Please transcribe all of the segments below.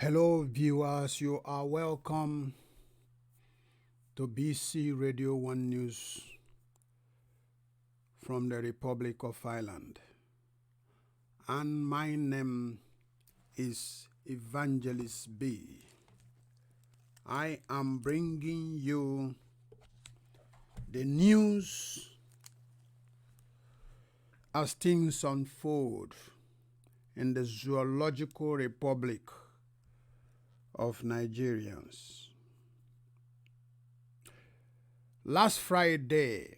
Hello viewers, you are welcome to BC Radio 1 News from the Republic of Ireland. And my name is Evangelist B. I am bringing you the news as things unfold in the Zoological Republic of Nigerians. Last Friday,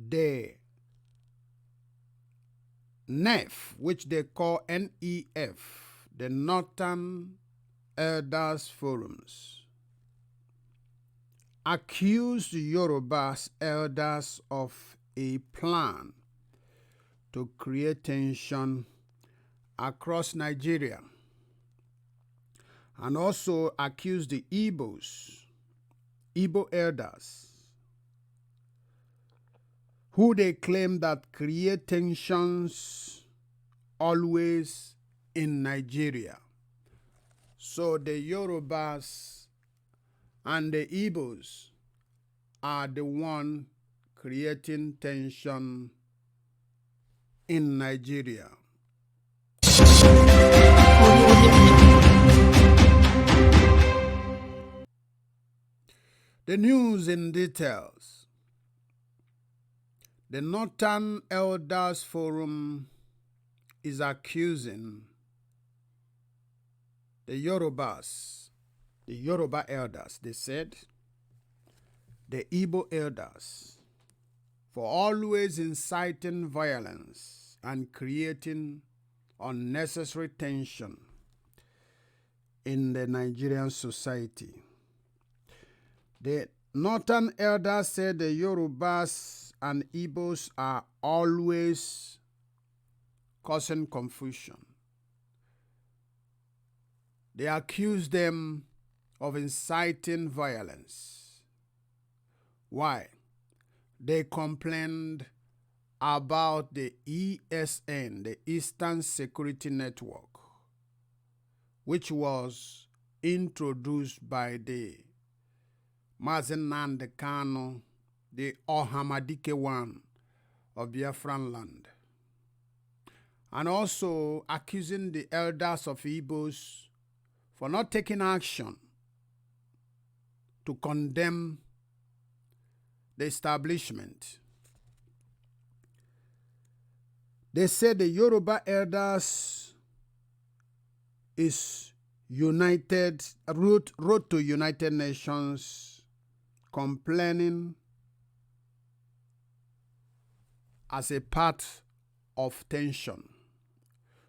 the NEF, which they call NEF, the Northern Elders Forums, accused Yorubas elders of a plan to create tension across Nigeria, and also accused the Igbo'S, Igbo elders, who they claim that create tensions always in Nigeria. So the Yorubas and the Igbo'S are the one creating tension in Nigeria. The news in details. The Northern Elders Forum is accusing the Yorubas, the Yoruba elders, they said, the Igbo elders, for always inciting violence and creating unnecessary tension in the Nigerian society. The Northern elders said the Yorubas and Igbo'S are always causing confusion. They accuse them of inciting violence. Why? They complained about the ESN, the Eastern Security Network, which was introduced by the Mazen Kano, the Ohamadike one of Biafran land, and also accusing the elders of Igbo'S for not taking action to condemn the establishment. They said the Yoruba elders is united, wrote to United Nations complaining as a part of tension.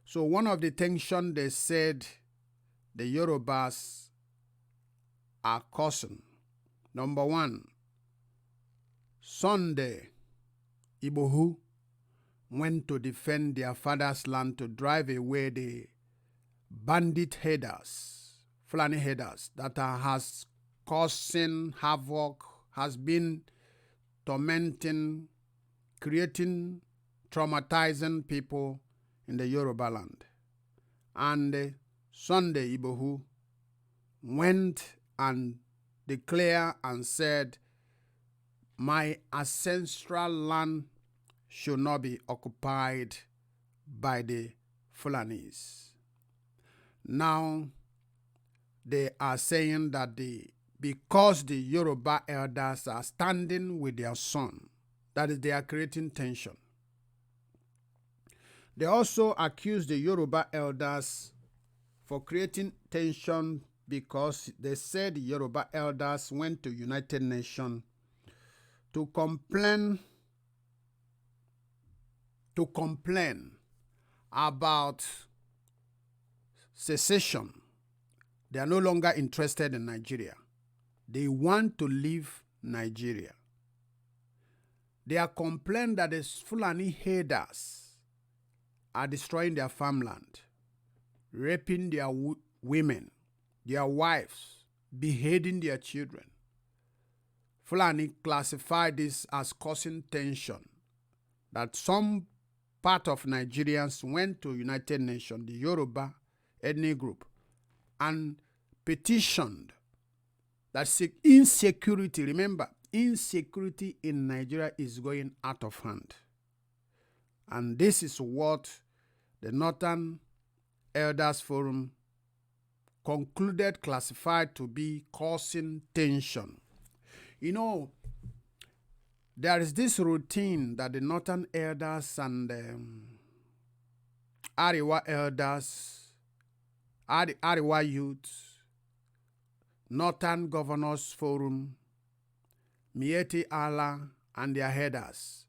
So one of the tension they said the Yorubas are causing. Number one, Sunday, Igbo'S went to defend their father's land to drive away the bandit headers, Fulani headers, that has causing havoc, has been tormenting, creating, traumatizing people in the Yoruba land. And Sunday, Igbo'S went and declared and said, my ancestral land should not be occupied by the Fulanis. Now, they are saying that because the Yoruba elders are standing with their son, that is, they are creating tension. They also accuse the Yoruba elders for creating tension because they said the Yoruba elders went to United Nations to complain about secession. They are no longer interested in Nigeria. They want to leave Nigeria. They are complaining that the Fulani herders are destroying their farmland, raping their women, their wives, beheading their children. Fulani classify this as causing tension, that some part of Nigerians went to United Nations, the Yoruba ethnic group, and petitioned that insecurity, remember, insecurity in Nigeria is going out of hand. And this is what the Northern Elders Forum concluded, classified to be causing tension. You know, there is this routine that the Northern Elders and Ariwa Elders, Ariwa Youth, Northern Governors Forum, Mieti Allah, and their headers,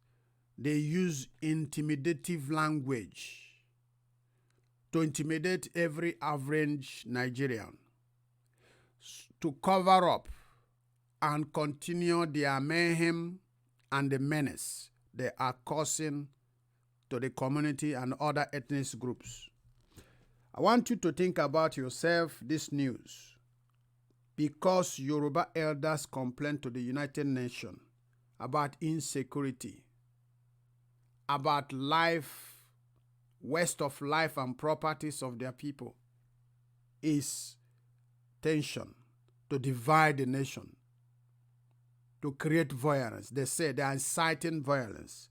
they use intimidative language to intimidate every average Nigerian, to cover up and continue their mayhem and the menace they are causing to the community and other ethnic groups. I want you to think about yourself this news, because Yoruba elders complained to the United Nations about insecurity, about life, waste of life and properties of their people, is tension to divide the nation, to create violence. They say they are inciting violence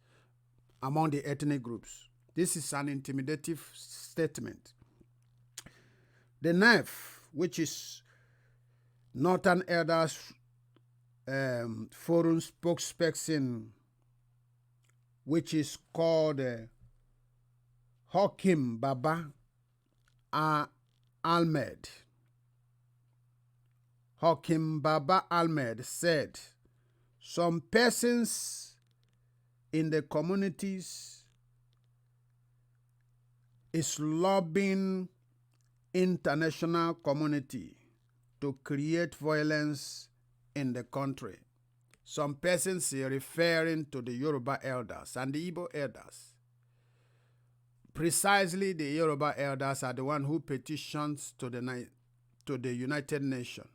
among the ethnic groups. This is an intimidative statement. The NEF, which is Northern Elders Forum spokesperson, which is called BABArA AHMED. BABArA AHMED said some persons in the communities is lobbying international community to create violence in the country. Some persons are referring to the Yoruba elders and the Igbo elders. Precisely, the Yoruba elders are the one who petitions to the United Nations.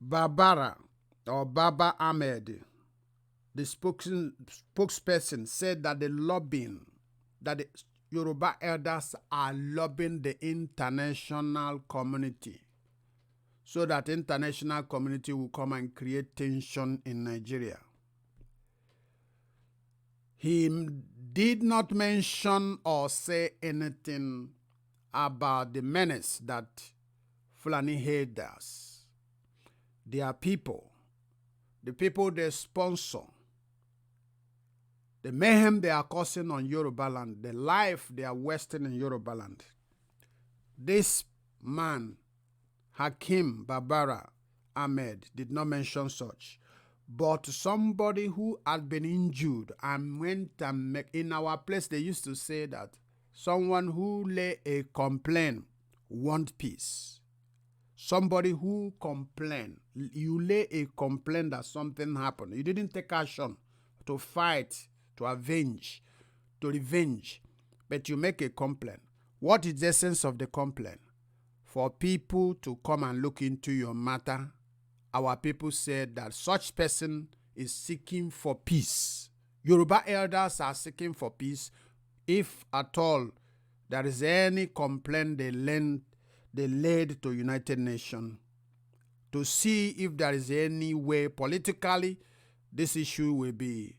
BABArA or BABArA AHMED, the spokesperson, said that the Yoruba elders are lobbying the international community so that international community will come and create tension in Nigeria. He did not mention or say anything about the menace that Fulani herders, their people, the people they sponsor, the mayhem they are causing on Yoruba land, the life they are wasting in Yoruba land. This man, BABArA AHMED, did not mention such. But somebody who had been injured and went and in our place, they used to say that someone who lay a complaint want peace. Somebody who complain, you lay a complaint that something happened. You didn't take action to fight, to avenge, to revenge, but you make a complaint. What is the essence of the complaint? For people to come and look into your matter. Our people said that such person is seeking for peace. Yoruba elders are seeking for peace. If at all there is any complaint they laid to United Nations to see if there is any way politically this issue will be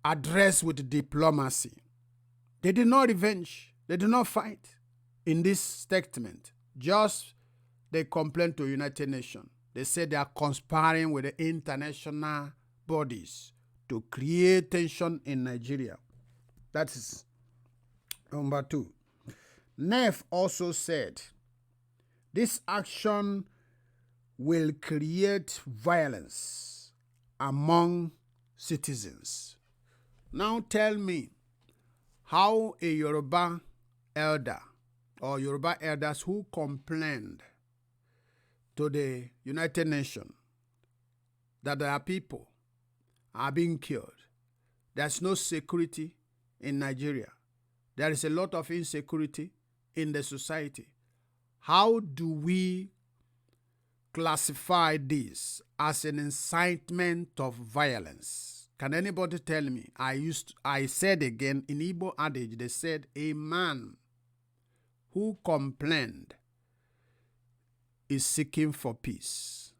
addressed with diplomacy. They did not revenge. They did not fight in this statement. Just they complained to United Nations. They said they are conspiring with the international bodies to create tension in Nigeria. That is number 2. NEF also said this action will create violence among citizens. Now tell me how a Yoruba elder or Yoruba elders who complained to the United Nations that their people are being killed. There's no security in Nigeria. There is a lot of insecurity in the society. How do we classify this as an incitement of violence? Can anybody tell me? I said again, in Igbo adage, they said, a man who complained is seeking for peace.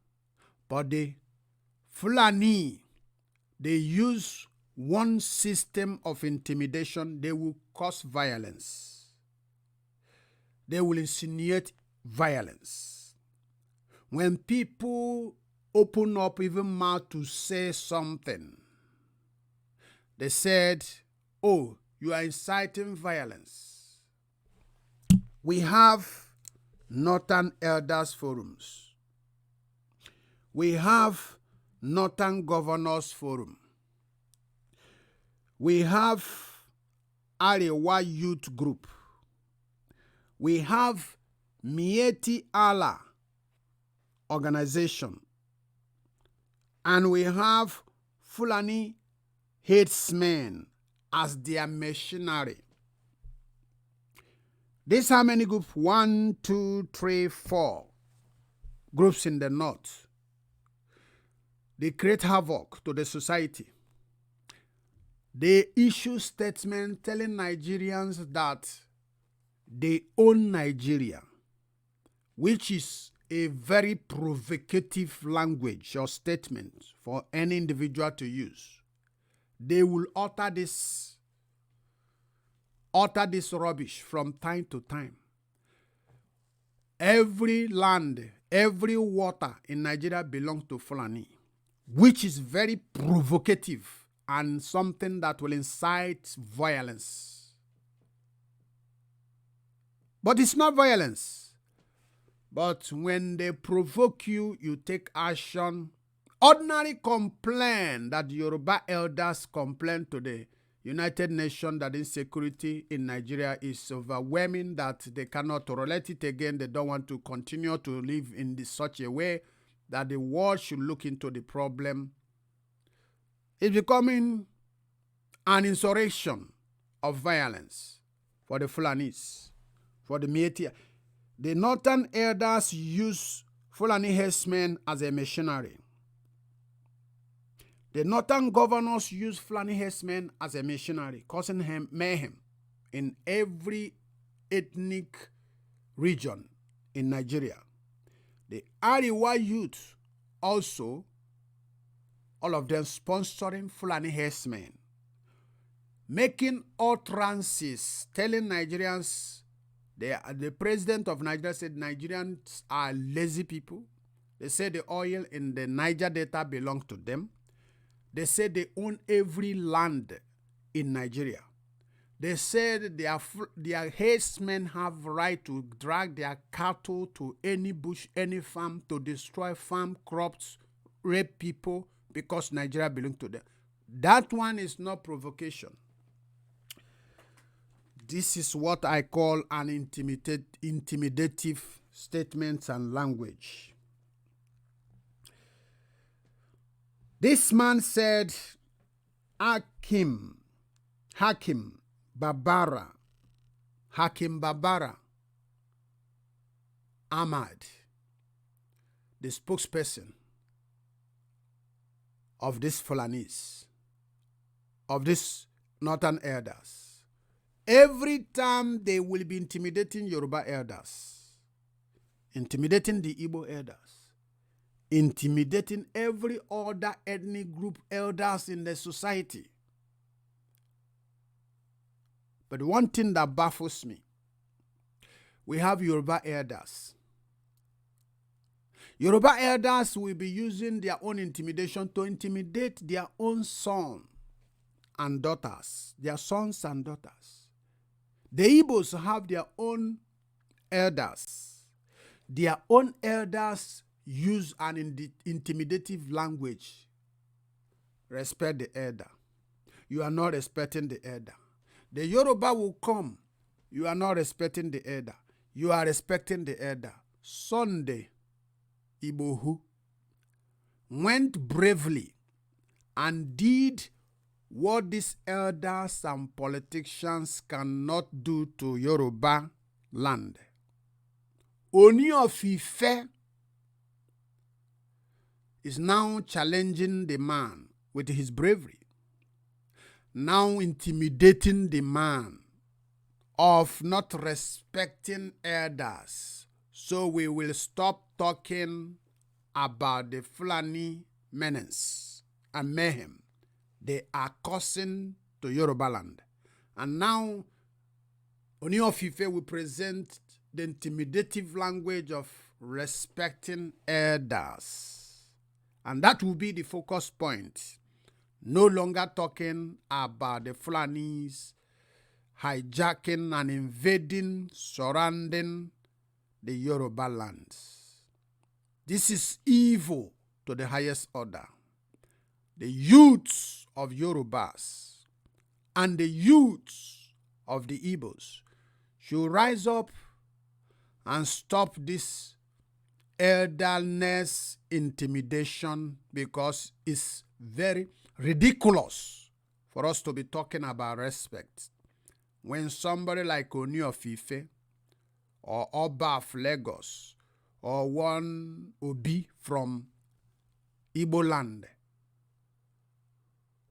But the Fulani, they use one system of intimidation. They will cause violence. They will insinuate violence. When people open up even mouth to say something, they said, oh, you are inciting violence. We have Northern Elders Forums. We have Northern Governors Forum. We have Arewa Youth Group. We have Mieti Allah Organization. And we have Fulani Headsmen as their machinery. These how many groups? 1, 2, 3, 4 groups in the north. They create havoc to the society. They issue statements telling Nigerians that they own Nigeria, which is a very provocative language or statement for any individual to use. They will utter this rubbish from time to time. Every land, every water in Nigeria belongs to Fulani, which is very provocative and something that will incite violence. But it's not violence. But when they provoke you, you take action. Ordinary complaint that Yoruba elders complain to the United Nations that insecurity in Nigeria is overwhelming, that they cannot tolerate it again. They don't want to continue to live in such a way, that the world should look into the problem. It's becoming an insurrection of violence for the Fulanis, for the Mieti. The Northern Elders use Fulani herdsmen as a machinery. The Northern Governors use Fulani herdsmen as a machinery, causing mayhem in every ethnic region in Nigeria. The Arewa youth also, all of them sponsoring Fulani herdsmen, making utterances, telling Nigerians, the president of Nigeria said Nigerians are lazy people. They say the oil in the Niger Delta belongs to them. They say they own every land in Nigeria. They said their herdsmen have right to drag their cattle to any bush, any farm, to destroy farm crops, rape people, because Nigeria belongs to them. That one is not provocation. This is what I call an intimidative statements and language. This man said, Hakim BABArA Ahmad, the spokesperson of these Fulanis, of these Northern Elders, every time they will be intimidating Yoruba elders, intimidating the Igbo elders, intimidating every other ethnic group elders in the society. But one thing that baffles me, we have Yoruba elders. Yoruba elders will be using their own intimidation to intimidate their own sons and daughters, their sons and daughters. The Igbo'S have their own elders. Their own elders use an intimidative language. Respect the elder. You are not respecting the elder. The Yoruba will come. You are not respecting the elder. You are respecting the elder. Sunday, Igbo'S went bravely and did what these elders and politicians cannot do to Yoruba land. Oni of Ife is now challenging the man with his bravery. now intimidating the man of not respecting elders. So we will stop talking about the Fulani menace and mayhem they are causing to Yoruba land. And now Oni of Ife will present the intimidative language of respecting elders. And that will be the focus point. No longer talking about the Fulanis hijacking and invading, surrounding the Yoruba lands. This is evil to the highest order. The youths of Yorubas and the youths of the Igbo'S should rise up and stop this elderless intimidation, because it's very ridiculous for us to be talking about respect when somebody like Oni of Ife or Oba of Lagos or one Obi from Igbo land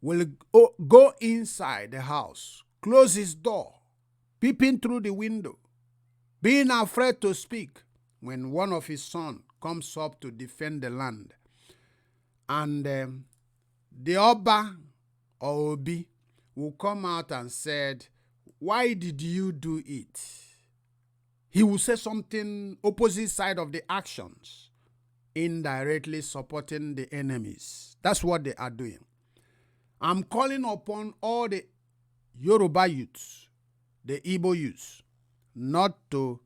will go inside the house, close his door, peeping through the window, being afraid to speak when one of his sons comes up to defend the land. And the Oba or Obi will come out and said, "Why did you do it?" He will say something opposite side of the actions, indirectly supporting the enemies. That's what they are doing. I'm calling upon all the Yoruba youths, the Igbo youths, not to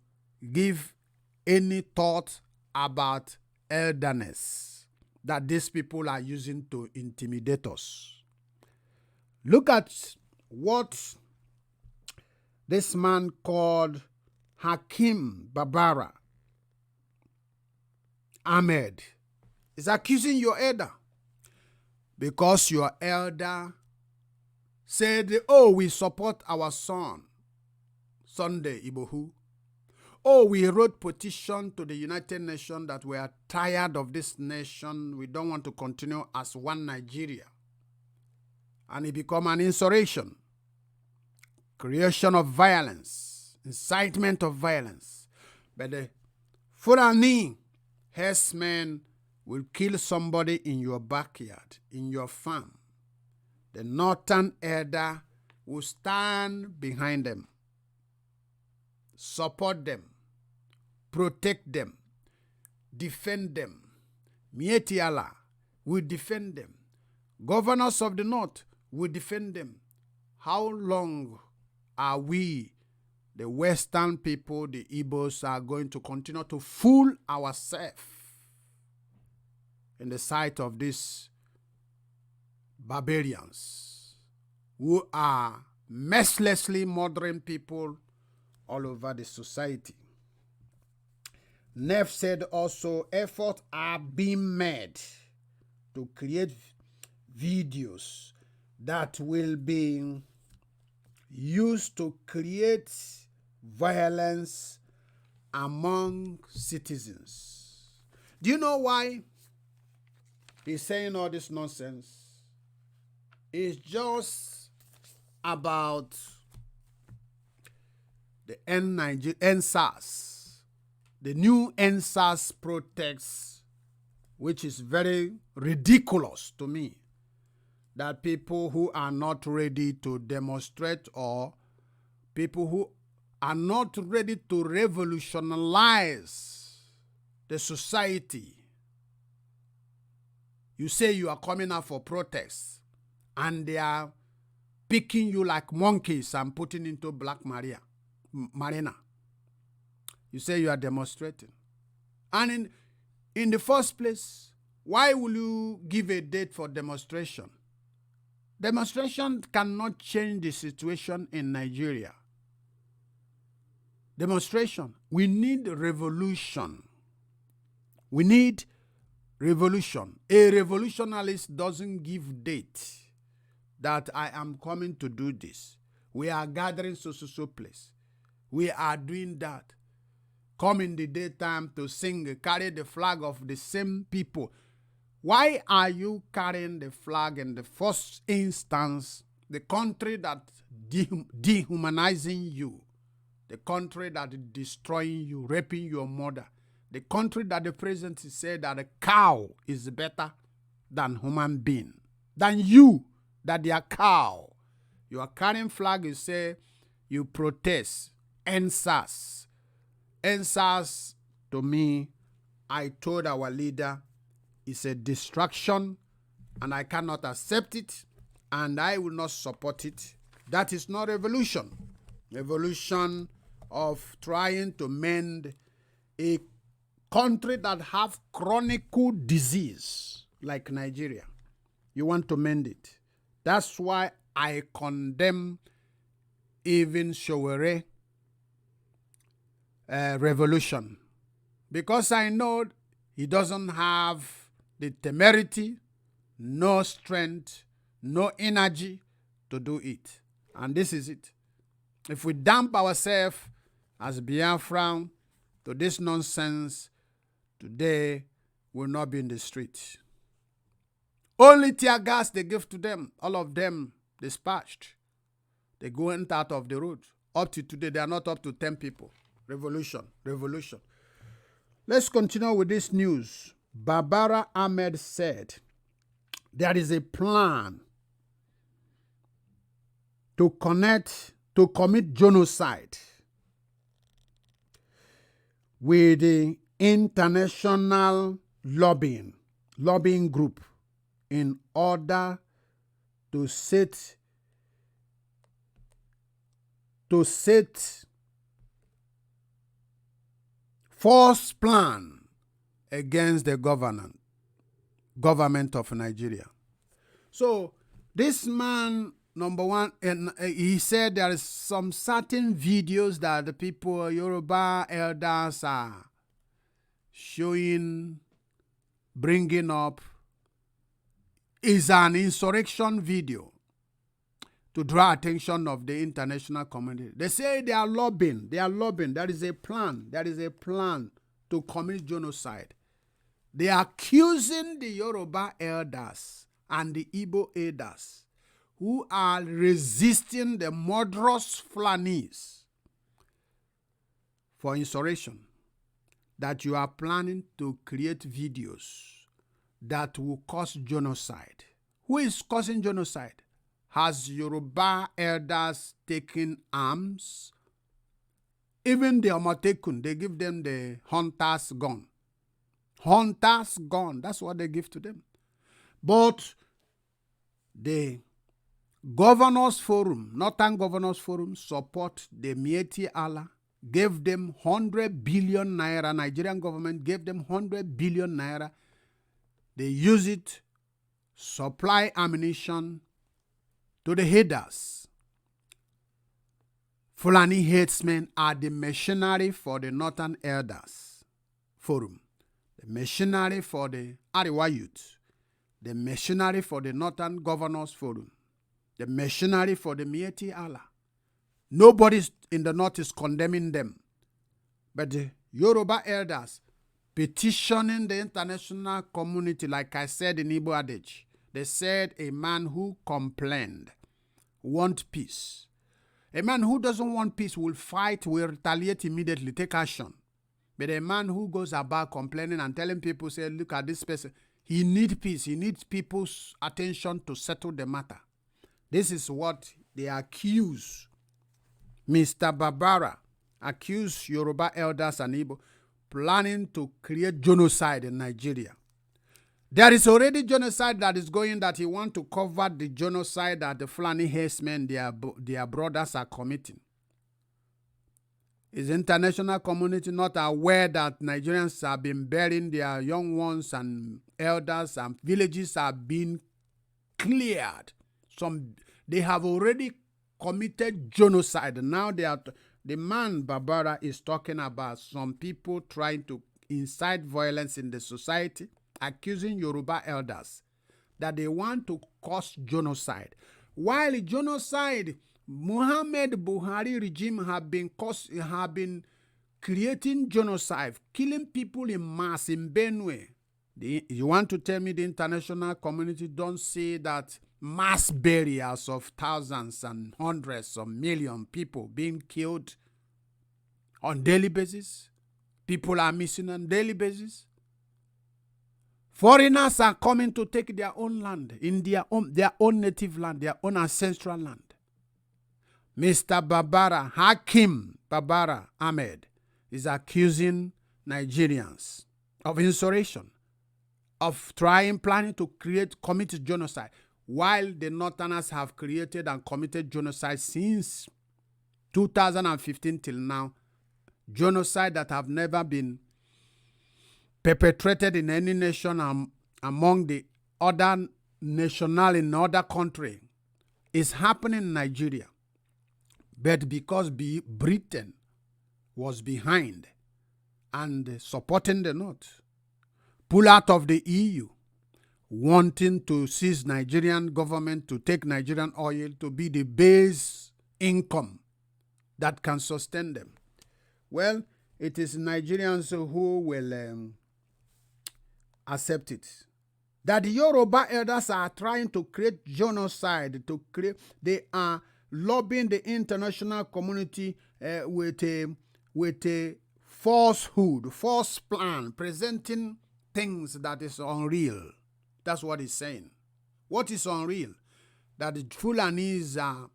give any thought about elderness that these people are using to intimidate us. Look at what this man called Hakim BABARA Ahmed is accusing your elder, because your elder said, "Oh, we support our son, Sunday Igbo'S. Oh, we wrote petition to the United Nations that we are tired of this nation. We don't want to continue as one Nigeria." And it become an insurrection, creation of violence, incitement of violence. But the Fulani herdsmen will kill somebody in your backyard, in your farm. The northern elder will stand behind them, support them, protect them, defend them. Mietiala will defend them. Governors of the north will defend them. How long are we, the Western people, the Igbo'S, are going to continue to fool ourselves in the sight of these barbarians who are mercilessly murdering people all over the society? Neff said also efforts are being made to create videos that will be used to create violence among citizens. Do you know why he's saying all this nonsense? It's just about the NSAS, the new NSAS protests, which is very ridiculous to me, that people who are not ready to demonstrate, or people who are not ready to revolutionize the society, you say you are coming out for protests, and they are picking you like monkeys and putting into Black Marina. You say you are demonstrating. And in the first place, why will you give a date for demonstration? Demonstration cannot change the situation in Nigeria. Demonstration. We need revolution. We need revolution. A revolutionalist doesn't give date that I am coming to do this. We are gathering so place. We are doing that. Come in the daytime to sing, carry the flag of the same people. Why are you carrying the flag in the first instance the country that dehumanizing you, the country that is destroying you, raping your mother, the country that the president said that a cow is better than human being, than you, that they are cow. You are carrying flag, you say you protest, NSAS. NSAS, to me, I told our leader, is a distraction, and I cannot accept it, and I will not support it. That is not revolution. Revolution of trying to mend a country that have chronic disease like Nigeria. You want to mend it. That's why I condemn even Showere revolution, because I know he doesn't have the temerity, no strength, no energy to do it. And this is it. If we dump ourselves as Biafran to this nonsense, today we'll not be in the street. Only tear gas they give to them, all of them dispatched. They went out of the road. Up to today, they are not up to 10 people. Revolution, revolution. Let's continue with this news. BABArA AHMED said there is a plan to commit genocide with the international lobbying group in order to set false plan against the government of Nigeria. So this man, number one, and he said there is some certain videos that the people, Yoruba elders are showing, bringing up, is an insurrection video to draw attention of the international community. They say they are lobbying. There is a plan. There is a plan to commit genocide. They are accusing the Yoruba elders and the Igbo elders who are resisting the murderous Fulanis for insurrection, that you are planning to create videos that will cause genocide. Who is causing genocide? Has Yoruba elders taken arms? Even the Amatekun, they give them the hunter's gun. Hunter's gun, that's what they give to them. But the Governors Forum, Northern Governors Forum, support the Mieti Allah, gave them 100 billion naira. Nigerian government gave them 100 billion naira. They use it, supply ammunition to the haters. Fulani headsmen are the machinery for the Northern Elders Forum, the machinery for the Ariwa Youth, the machinery for the Northern Governors Forum, the machinery for the Mieti Allah. Nobody in the North is condemning them. But the Yoruba elders petitioning the international community, like I said in Igbo adage, they said a man who complained wants peace. A man who doesn't want peace will fight, will retaliate immediately, take action. But a man who goes about complaining and telling people, say, look at this person, he needs peace. He needs people's attention to settle the matter. This is what they accuse Mr. BABArA, accuse Yoruba elders and Igbo, planning to create genocide in Nigeria. There is already genocide that is going, that he wants to cover the genocide that the Fulani herdsmen, their brothers, are committing. Is the international community not aware that Nigerians have been burying their young ones and elders, and villages are being cleared? They have already committed genocide. Now the man BABArA is talking about some people trying to incite violence in the society, accusing Yoruba elders that they want to cause genocide. While genocide, Muhammad Buhari regime have been creating genocide, killing people in mass in Benue. You want to tell me the international community don't see that mass burials of thousands and hundreds of millions people being killed on daily basis. People are missing on daily basis. Foreigners are coming to take their own land, in their own native land, their own ancestral land. Mr. BABArA Ahmed is accusing Nigerians of insurrection, of planning to commit genocide, while the Northerners have created and committed genocide since 2015 till now. Genocide that have never been perpetrated in any nation among the other national in other country is happening in Nigeria. But because Britain was behind and supporting the North, pull out of the EU, wanting to seize Nigerian government, to take Nigerian oil to be the base income that can sustain them. Well, it is Nigerians who will accept it. That the Yoruba elders are trying to create genocide, they are lobbying the international community with a falsehood, false plan, presenting things that is unreal. That's what he's saying. What is unreal? That the Fulanis are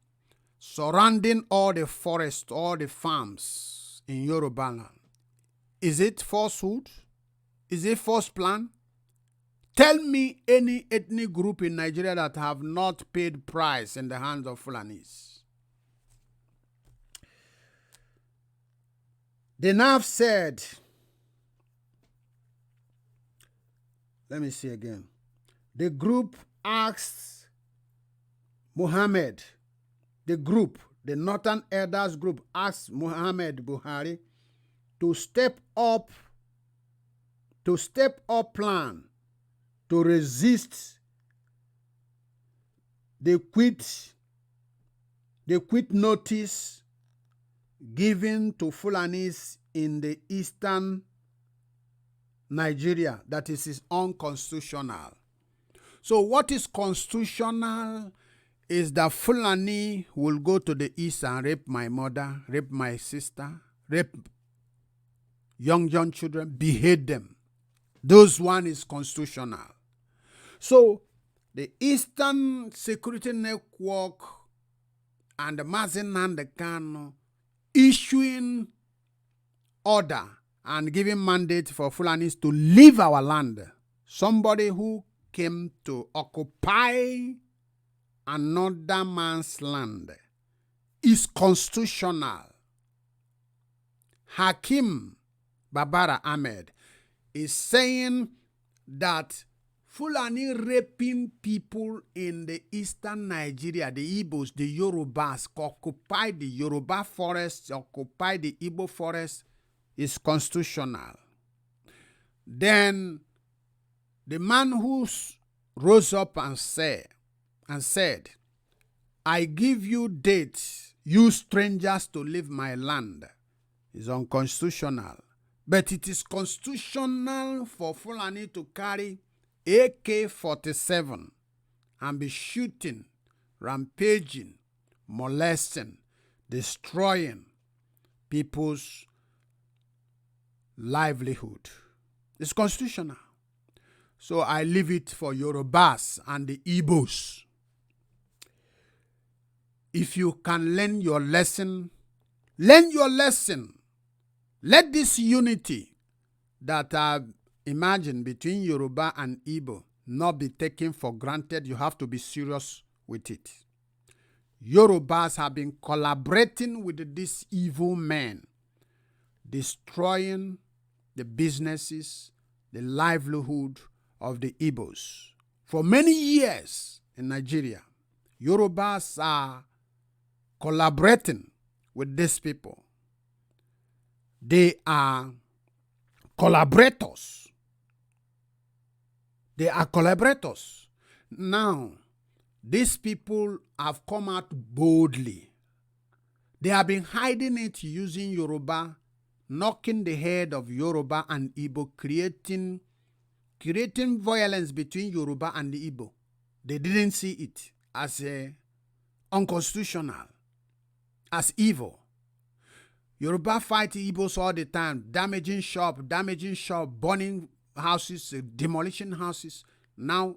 surrounding all the forests, all the farms in Yoruba land. Is it falsehood? Is it false plan? Tell me any ethnic group in Nigeria that have not paid price in the hands of Fulanis. The NAF said, let me see again. The group asked Muhammad, the Northern Elders group asked Muhammad Buhari to step up plan to resist the quit notice given to Fulanis in the eastern Nigeria that is unconstitutional. So what is constitutional is that Fulani will go to the east and rape my mother, rape my sister, rape young children, behead them. Those one is constitutional. So the Eastern Security Network and the Mazin and the Kano issuing order and giving mandate for Fulanis to leave our land. Somebody who came to occupy another man's land is constitutional. Hakim BABArA Ahmed is saying that Fulani raping people in the eastern Nigeria, the Igbo'S, the Yorubas, occupy the Yoruba forests, occupy the Igbo forest, is constitutional. Then the man who rose up and said, I give you dates, you strangers, to leave my land, is unconstitutional. But it is constitutional for Fulani to carry AK-47 and be shooting, rampaging, molesting, destroying people's livelihood. It's constitutional. So I leave it for Yorubas and the Igbo'S. If you can learn your lesson, learn your lesson. Let this unity that I imagine between Yoruba and Igbo not be taken for granted. You have to be serious with it. Yorubas have been collaborating with these evil men, destroying the businesses, the livelihood of the Igbo'S. For many years in Nigeria, Yorubas are collaborating with these people. They are collaborators. They are collaborators. Now, these people have come out boldly. They have been hiding it using Yoruba, knocking the head of Yoruba and Igbo, creating violence between Yoruba and the Igbo. They didn't see it. as unconstitutional, as evil. Yoruba fight Igbos all the time, damaging shop, burning houses, demolishing houses. Now,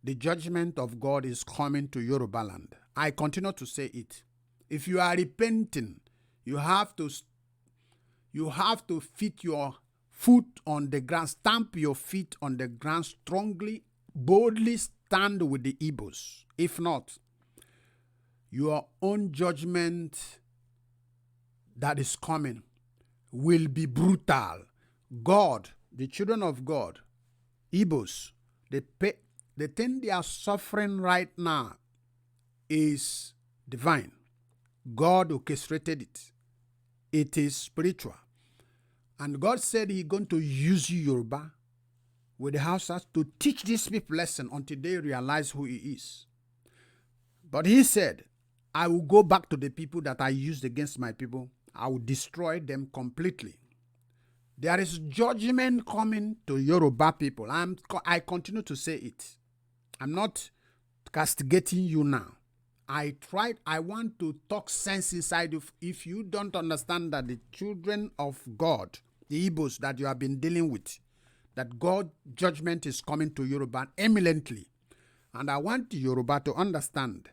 the judgment of God is coming to Yoruba land. I continue to say it. If you are repenting, you have to fit your foot on the ground, stamp your feet on the ground strongly, boldly stand with the Igbo'S. If not, your own judgment that is coming will be brutal. God, the children of God, Igbo'S, the thing they are suffering right now is divine. God orchestrated it. It is spiritual. And God said He's going to use you, Yoruba, with the Hausas to teach these people lesson until they realize who He is. But He said, I will go back to the people that I used against my people. I will destroy them completely. There is judgment coming to Yoruba people. I continue to say it. I'm not castigating you now. I want to talk sense inside you. If you don't understand that the children of God, the Igbo'S that you have been dealing with, that God's judgment is coming to Yoruba eminently. And I want Yoruba to understand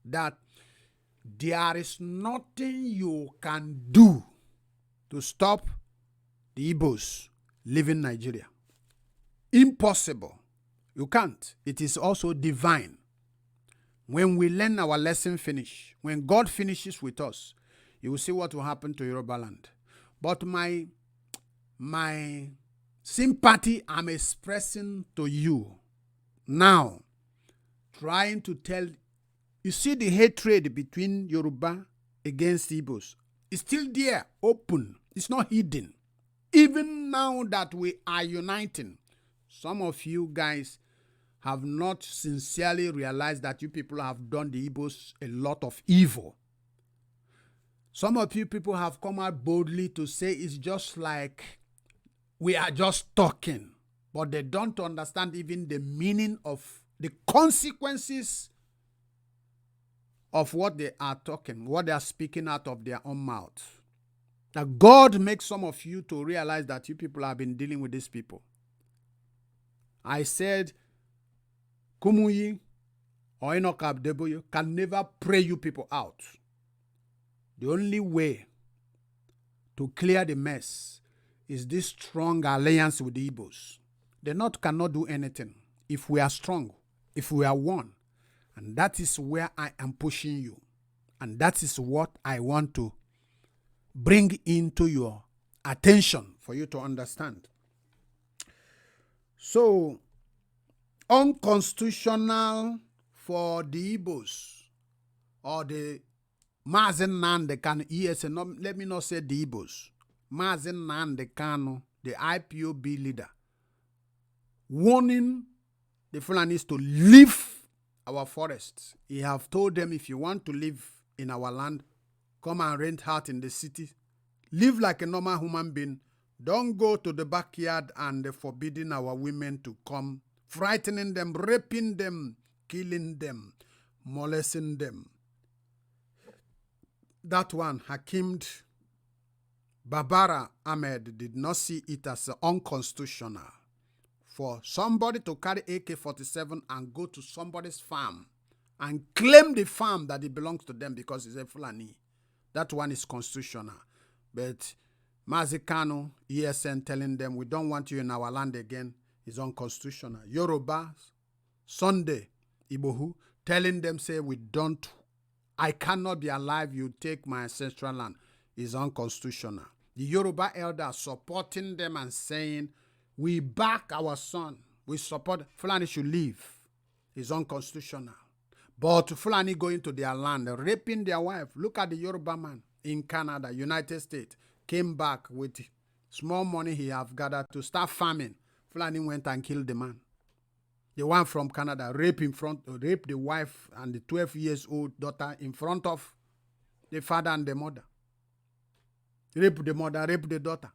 that there is nothing you can do to stop the Igbo'S leaving Nigeria. Impossible. You can't. It is also divine. When we learn our lesson finish, when God finishes with us, you will see what will happen to Yoruba land. But my sympathy I'm expressing to you now, trying to tell, you see the hatred between Yoruba against Igbo'S. It's still there, open. It's not hidden. Even now that we are uniting, some of you guys have not sincerely realized that you people have done the Igbo'S a lot of evil. Some of you people have come out boldly to say it's just like we are just talking, but they don't understand even the meaning of the consequences of what they are talking, what they are speaking out of their own mouth. Now, God makes some of you to realize that you people have been dealing with these people. I said, Kumuyi or Enoch Abdeboye can never pray you people out. The only way to clear the mess is this strong alliance with the Igbo'S. The North cannot do anything if we are strong, if we are one. And that is where I am pushing you. And that is what I want to bring into your attention for you to understand. So, unconstitutional for the Igbo'S or the Mazen Nnamdi Kanu, yes, let me not say the Igbo'S, Mazen Nnamdi Kanu, the IPOB leader, warning the Fulanis to leave our forests. He have told them, if you want to live in our land, come and rent out in the city. Live like a normal human being. Don't go to the backyard and forbidding our women to come, frightening them, raping them, killing them, molesting them. That one, BABArA Ahmed did not see it as unconstitutional for somebody to carry AK-47 and go to somebody's farm and claim the farm that it belongs to them because it's a Fulani. That one is constitutional. But Mazi Kanu, ESN, telling them we don't want you in our land again is unconstitutional. Yorubas, Sunday, Igbo'S, telling them, say, I cannot be alive, you take my ancestral land, is unconstitutional. The Yoruba elders supporting them and saying, we back our son, we support, Fulani should leave, is unconstitutional. But Fulani going to their land, raping their wife. Look at the Yoruba man in Canada, United States, came back with small money he have gathered to start farming. Fulani went and killed the man. The one from Canada raped the wife and the 12-year-old daughter in front of the father and the mother. Rape the mother, rape the daughter.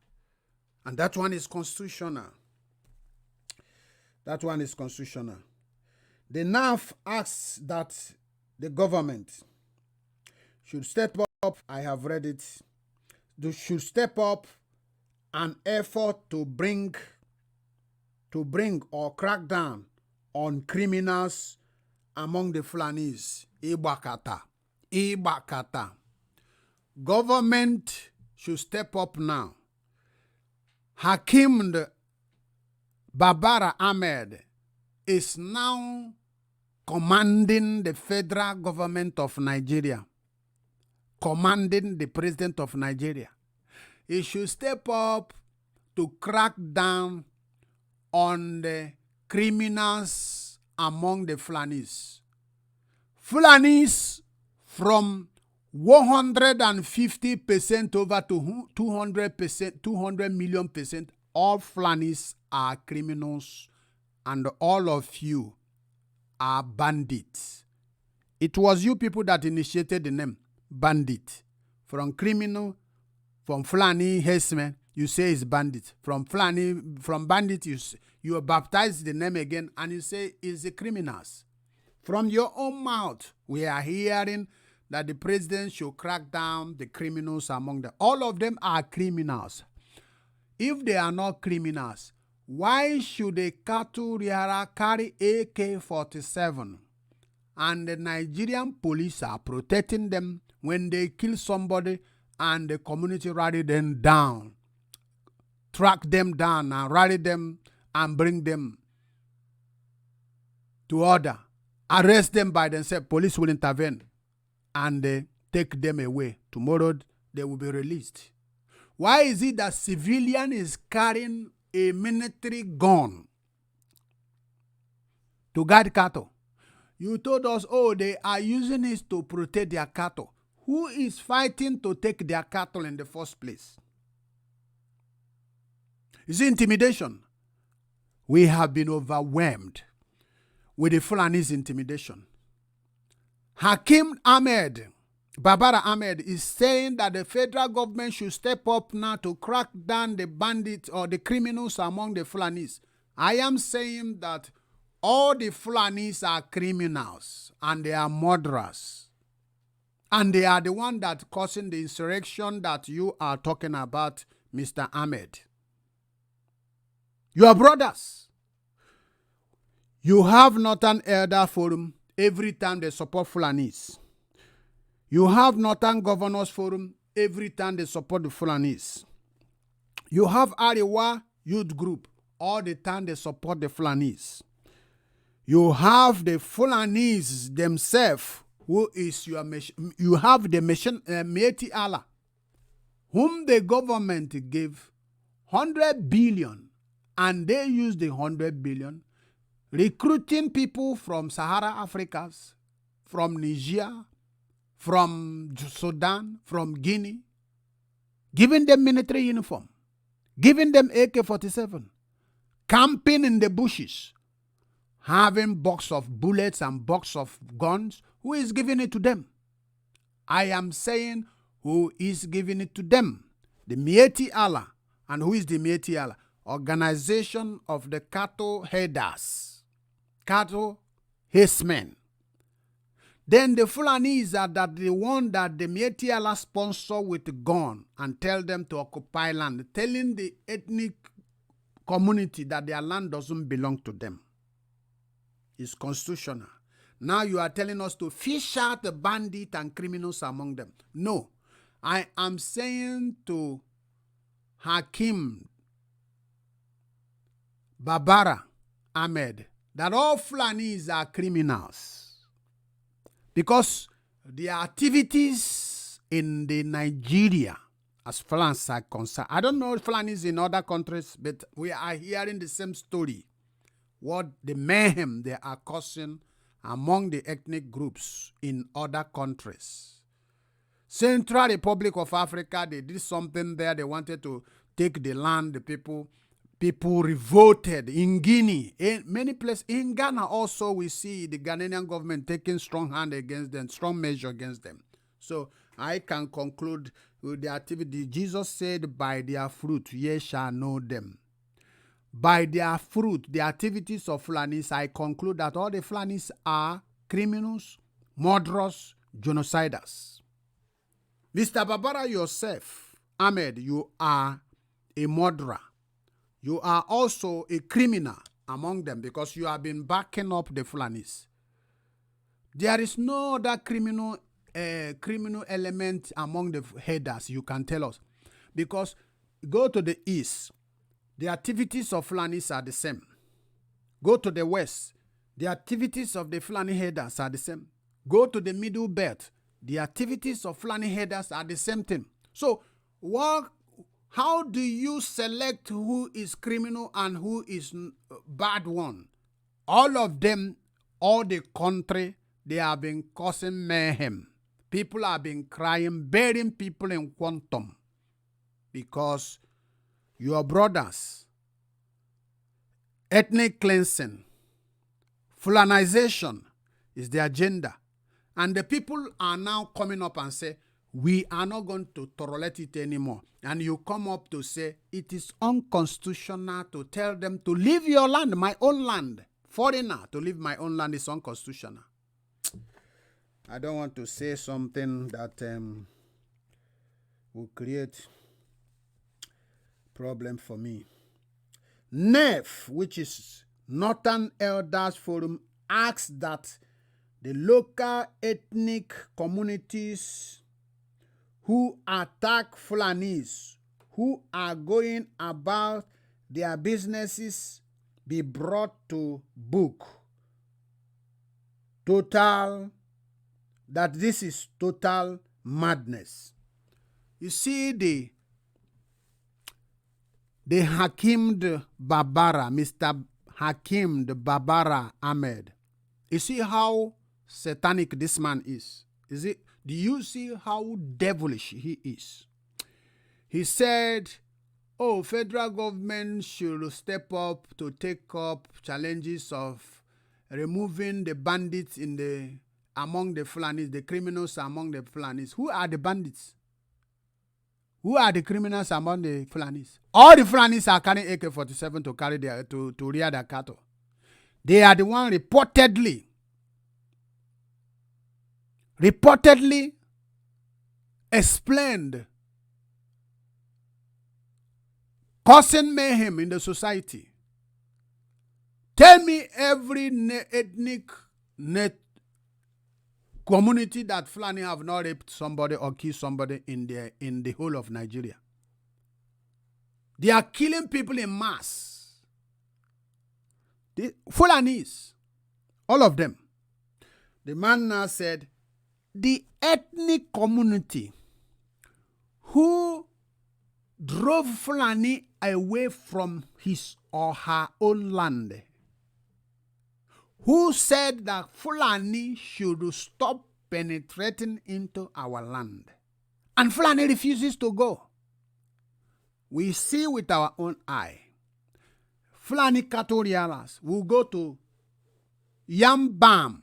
And that one is constitutional. That one is constitutional. The NAF asks that the government should step up. I have read it. They should step up an effort to bring or crack down on criminals among the Fulanis. Ibakata. Government should step up now. BABARA AHMED is now commanding the federal government of Nigeria, commanding the president of Nigeria. He should step up to crack down on the criminals among the Fulanis. Fulanis from 150% over to 200%, 200 million percent, all Fulanis are criminals and all of you are bandits. It was you people that initiated the name bandit. From criminal, from Fulani herdsmen, you say it's bandit. From bandit, you baptize the name again and you say it's the criminals. From your own mouth, we are hearing that the president should crack down the criminals among them. All of them are criminals. If they are not criminals, why should a cattle rearer carry AK-47 and the Nigerian police are protecting them when they kill somebody and the community rally them down, track them down and rally them and bring them to order, arrest them by themselves? Police will intervene and take them away. Tomorrow they will be released. Why is it that civilian is carrying a military gun to guard cattle? You told us, oh, they are using it to protect their cattle. Who is fighting to take their cattle in the first place? Is it intimidation? We have been overwhelmed with the Fulani's intimidation. BABARA AHMED is saying that the federal government should step up now to crack down the bandits or the criminals among the Fulanis. I am saying that all the Fulanis are criminals and they are murderers. And they are the one that causing the insurrection that you are talking about, Mr. Ahmed. You are brothers. You have Northern Elder Forum every time they support Fulanis. You have Northern Governors Forum every time they support the Fulanis. You have Arewa Youth Group all the time they support the Fulanis. You have the Fulanis themselves, who is your mission. You have the mission, Mieti Allah, whom the government gave 100 billion, and they use the 100 billion recruiting people from Sahara Africas, from Niger, from Sudan, from Guinea, giving them military uniform, giving them AK-47, camping in the bushes, having box of bullets and box of guns. Who is giving it to them? I am saying who is giving it to them. The Mieti Allah. And who is the Mieti Allah? Organization of the cattle headers, cattle herdsmen. Then the Fulanis are the one that the Mieti Allah sponsor with a gun and tell them to occupy land, telling the ethnic community that their land doesn't belong to them. It's constitutional. Now you are telling us to fish out the bandits and criminals among them. No, I am saying to BABARA AHMED that all Fulanis are criminals. Because the activities in the Nigeria, as Fulanis are concerned, I don't know Fulanis in other countries, but we are hearing the same story. What the mayhem they are causing among the ethnic groups in other countries. Central Republic of Africa, they did something there. They wanted to take the land, the people revolted. In Guinea, in many places, in Ghana also, we see the Ghanaian government taking strong hand against them, strong measure against them. So I can conclude with the activity. Jesus said, by their fruit ye shall know them. By their fruit, the activities of Fulanis, I conclude that all the Fulanis are criminals murderers, genociders. Mr. BABArA yourself, Ahmed, you are a murderer. You are also a criminal among them because you have been backing up the Fulanis. There is no other criminal element among the headers you can tell us. Because go to the east, the activities of Fulanis are the same. Go to the west, the activities of the Fulani headers are the same. Go to the middle belt, the activities of Fulani headers are the same thing. So, how do you select who is criminal and who is bad one? All of them, all the country, they have been causing mayhem. People have been crying, burying people in quantum. Because your brothers, ethnic cleansing, Fulanization is the agenda. And the people are now coming up and say, we are not going to tolerate it anymore. And you come up to say, it is unconstitutional to tell them to leave your land, my own land. Foreigner, to leave my own land is unconstitutional. I don't want to say something that will create problem for me. NEF, which is Northern Elders Forum, asks that the local ethnic communities who attack Fulanis, who are going about their businesses, be brought to book. That this is total madness. You see the Hakeem BABArA, Mr. Hakeem BABArA Ahmed. You see how satanic this man is? Do you see how devilish he is? He said, oh, federal government should step up to take up challenges of removing the bandits among the Fulanis, the criminals among the Fulanis. Who are the bandits? Who are the criminals among the Fulanis? All the Fulanis are carrying AK-47 to carry to rear their cattle. They are the one reportedly explained causing mayhem in the society. Tell me every ethnic community that Fulani have not raped somebody or killed somebody in the whole of Nigeria. They are killing people in mass. The Fulanis, all of them. The man now said, the ethnic community who drove Fulani away from his or her own land, who said that Fulani should stop penetrating into our land, and Fulani refuses to go. We see with our own eye. Fulani cattle rearers will go to ban.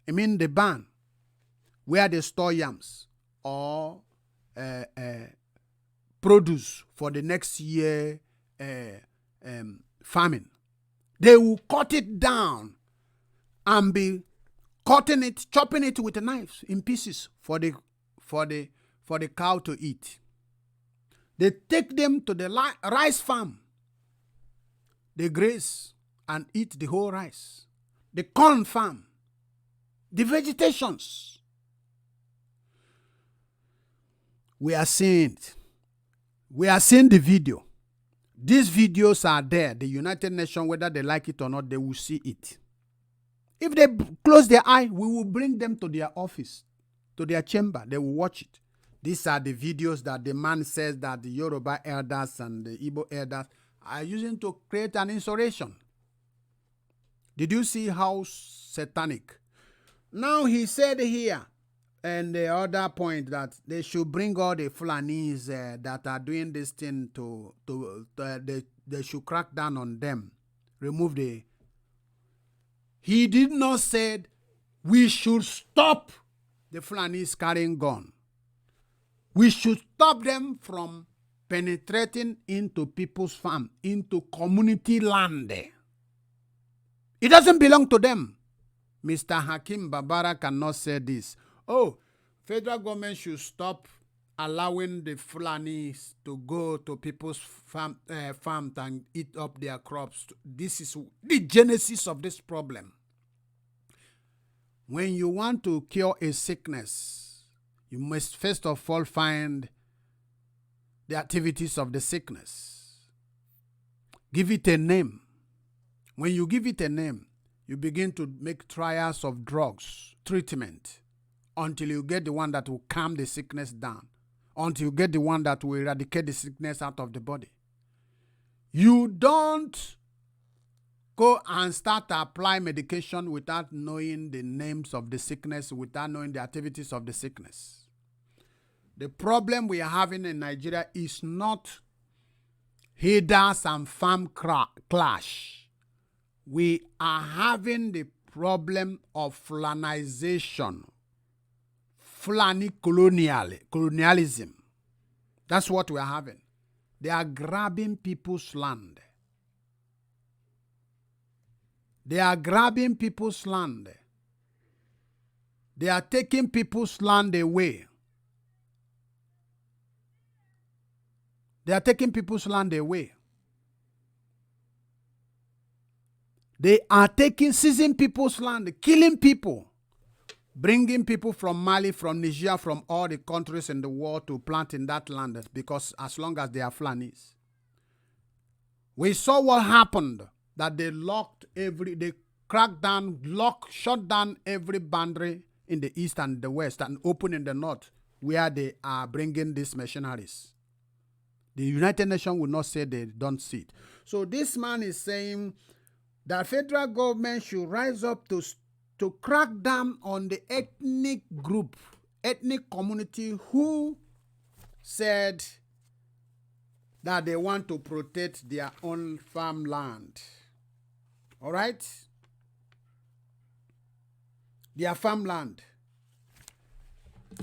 I mean the ban where they store yams or produce for the next year farming. They will cut it down and be chopping it with a knife in pieces for the cow to eat. They take them to the rice farm. They graze and eat the whole rice. The corn farm. The vegetations. We are seeing it. We are seeing the video. These videos are there. The United Nations, whether they like it or not, they will see it. If they close their eye, we will bring them to their office, to their chamber. They will watch it. These are the videos that the man says that the Yoruba elders and the Igbo elders are using to create an insurrection. Did you see how satanic? Now he said here, and the other point, that they should bring all the Fulanis that are doing this thing they should crack down on them. Remove the... He did not say we should stop the Fulanis carrying gun. We should stop them from penetrating into people's farm, into community land. It doesn't belong to them. Mr. Hakim BABArA cannot say this. Oh, federal government should stop allowing the Fulanis to go to people's farms and eat up their crops. This is the genesis of this problem. When you want to cure a sickness, you must first of all find the activities of the sickness. Give it a name. When you give it a name, you begin to make trials of drugs, treatment, until you get the one that will calm the sickness down, until you get the one that will eradicate the sickness out of the body. You don't go and start to apply medication without knowing the names of the sickness, without knowing the activities of the sickness. The problem we are having in Nigeria is not herders and farm clash. We are having the problem of Fulanization, Fulani colonialism. That's what we are having. They are grabbing people's land. They are grabbing people's land. They are taking people's land away. They are taking people's land away. They are seizing people's land, killing people, bringing people from Mali, from Niger, from all the countries in the world to plant in that land, because as long as they are Fulanis. We saw what happened, that they cracked down, shut down every boundary in the east and the west and open in the north, where they are bringing these mercenaries. The United Nations will not say they don't see it. So this man is saying that federal government should rise up to crack down on the ethnic group, ethnic community who said that they want to protect their own farmland. All right? Their farmland.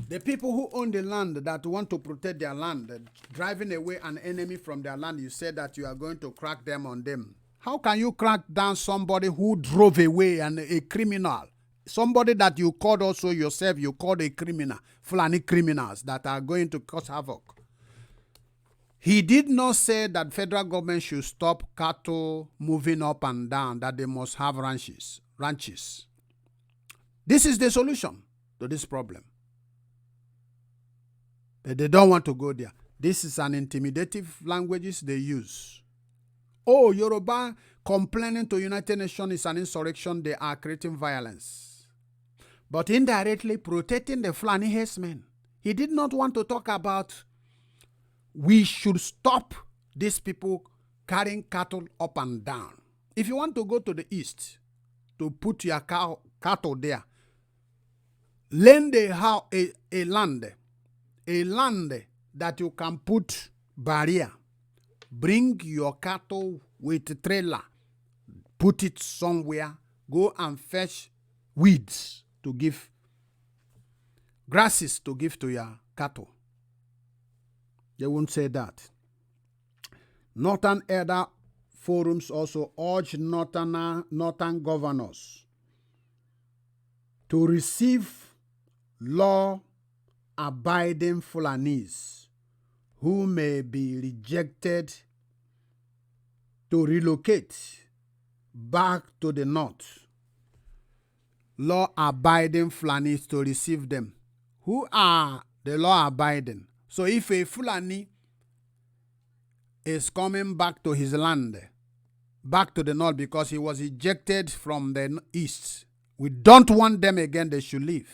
The people who own the land that want to protect their land, driving away an enemy from their land, you said that you are going to crack down on them. How can you crack down somebody who drove away and a criminal? Somebody that you called also yourself, you called a criminal, Fulani criminals that are going to cause havoc. He did not say that federal government should stop cattle moving up and down, that they must have ranches. This is the solution to this problem. But they don't want to go there. This is an intimidative languages they use. Oh, Yoruba complaining to United Nations is an insurrection. They are creating violence. But indirectly protecting the Fulani herdsmen. He did not want to talk about we should stop these people carrying cattle up and down. If you want to go to the east to put your cattle there, lend a land that you can put barrier. Bring your cattle with a trailer, put it somewhere, go and fetch weeds to give, grasses to give to your cattle. They won't say that. Northern Elder Forums also urge northern governors to receive law-abiding Fulanis who may be rejected to relocate back to the north. Law-abiding Fulanis to receive them. Who are the law-abiding? So if a Fulani is coming back to his land, back to the north because he was ejected from the east, we don't want them again, they should leave.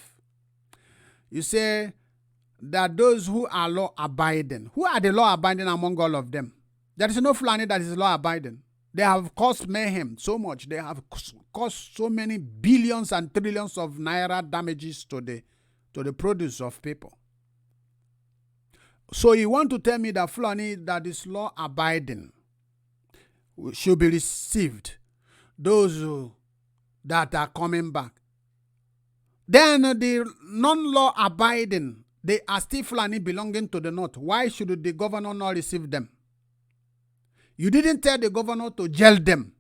You say that those who are law-abiding, who are the law-abiding among all of them? There is no Fulani that is law-abiding. They have caused mayhem so much. They have caused so many billions and trillions of naira damages to the produce of people. So you want to tell me that Fulani that is law-abiding should be received, those that are coming back. Then the non-law-abiding, they are still Fulani belonging to the north. Why should the governor not receive them? You didn't tell the governor to jail them.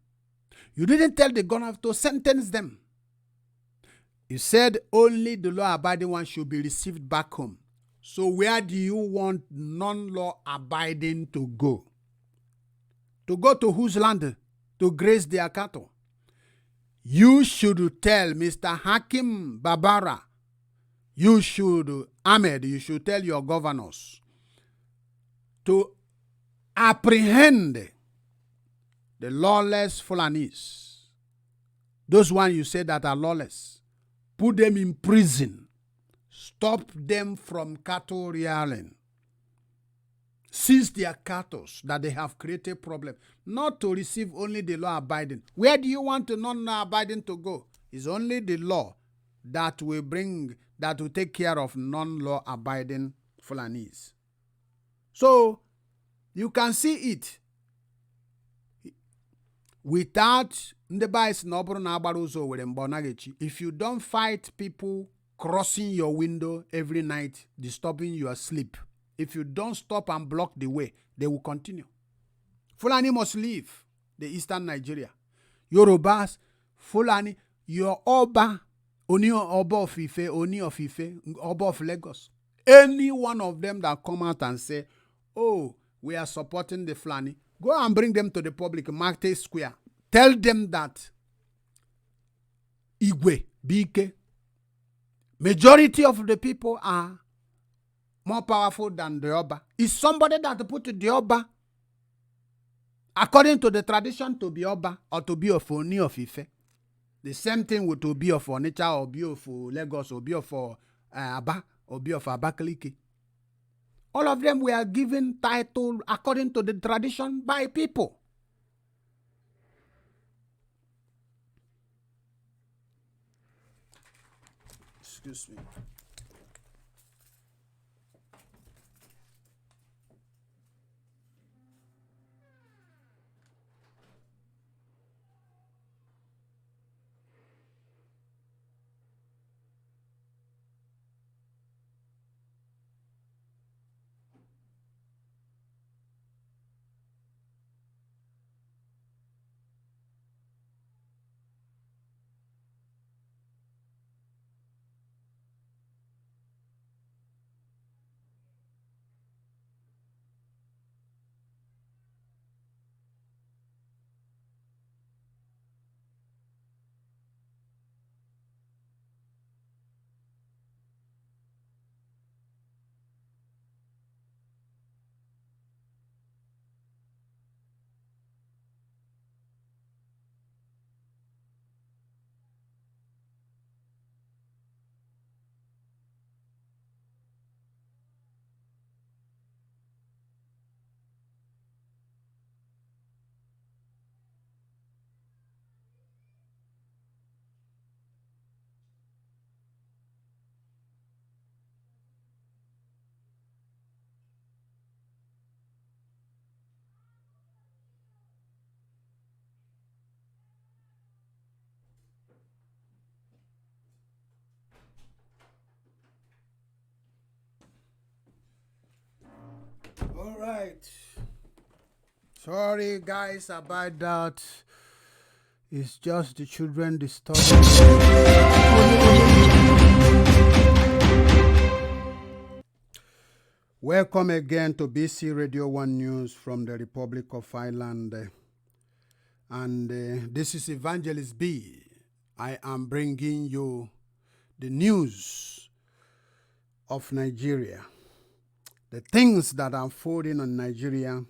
You didn't tell the governor to sentence them. You said only the law-abiding ones should be received back home. So where do you want non-law-abiding to go? To go to whose land? To graze their cattle. You should tell Mr. Hakim BABArA, Ahmed, you should tell your governors to apprehend the lawless Fulanis. Those ones you say that are lawless. Put them in prison. Stop them from cattle rearing. Seize their cattle that they have created problem. Not to receive only the law abiding. Where do you want the non-law abiding to go? It's only the law that will take care of non-law abiding Fulanis. So you can see it. Without if you don't fight people crossing your window every night, disturbing your sleep, if you don't stop and block the way, they will continue. Fulani must leave the eastern Nigeria. Yorubas, Fulani, your Oba, Oni Oba of Ife, Oni of Ife, Oba of Lagos. Any one of them that come out and say, oh, we are supporting the Fulani, go and bring them to the public market square. Tell them that Igwe, BK, majority of the people are more powerful than the Oba. Is somebody that put the Oba, according to the tradition, to be Oba or to be of Oni of Ife. The same thing with to be of Onitsha or be of Lagos or be of Aba or be of Abakaliki. All of them were given title according to the tradition by people. Excuse me. All right. Sorry, guys, about that. It's just the children disturbing. Welcome again to BC Radio 1 News from the Republic of Ireland. And this is Evangelist B. I am bringing you the news of Nigeria. The things that are unfolding in Nigeria.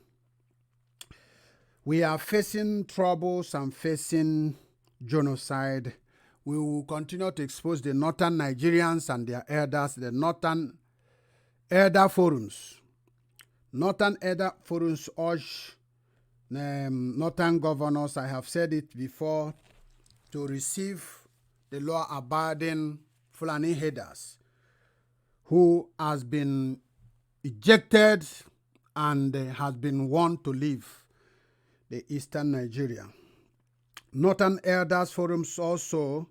We are facing troubles and facing genocide. We will continue to expose the northern Nigerians and their elders, the northern elder forums. Northern elder forums urge northern governors, I have said it before, to receive the law-abiding Fulani headers who has been ejected and has been warned to leave the eastern Nigeria. Northern Elders Forums also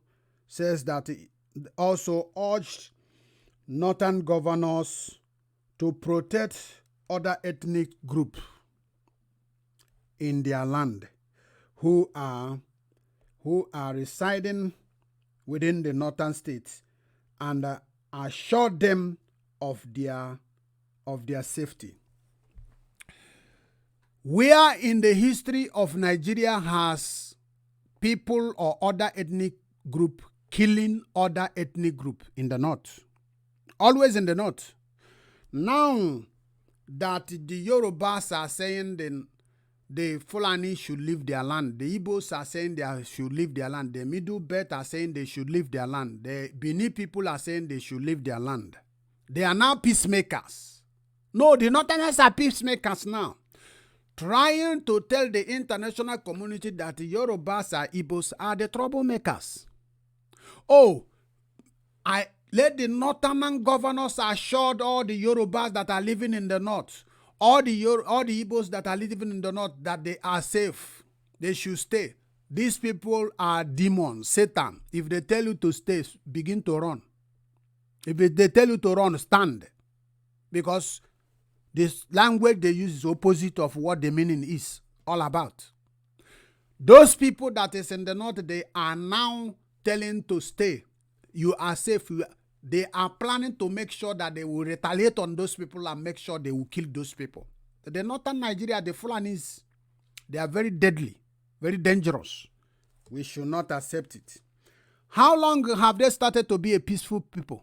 says that it also urged northern governors to protect other ethnic groups in their land who are residing within the northern states and assure them of their safety. Where in the history of Nigeria has people or other ethnic group killing other ethnic group? In the north. Always in the north. Now that the Yorubas are saying the Fulani should leave their land, the Igbo'S are saying they should leave their land, the Middle Belt are saying they should leave their land, the Bini people are saying they should leave their land. They are now peacemakers. No, the Northerners are peacemakers now, trying to tell the international community that the Yorubas and Igbo'S are the troublemakers. Oh, let the northern governors assure all the Yorubas that are living in the north, all the Igbo'S that are living in the north, that they are safe. They should stay. These people are demons, Satan. If they tell you to stay, begin to run. If they tell you to run, stand. Because this language they use is opposite of what the meaning is all about. Those people that is in the north, they are now telling to stay. You are safe. They are planning to make sure that they will retaliate on those people and make sure they will kill those people. The northern Nigeria, the Fulanis, they are very deadly, very dangerous. We should not accept it. How long have they started to be a peaceful people?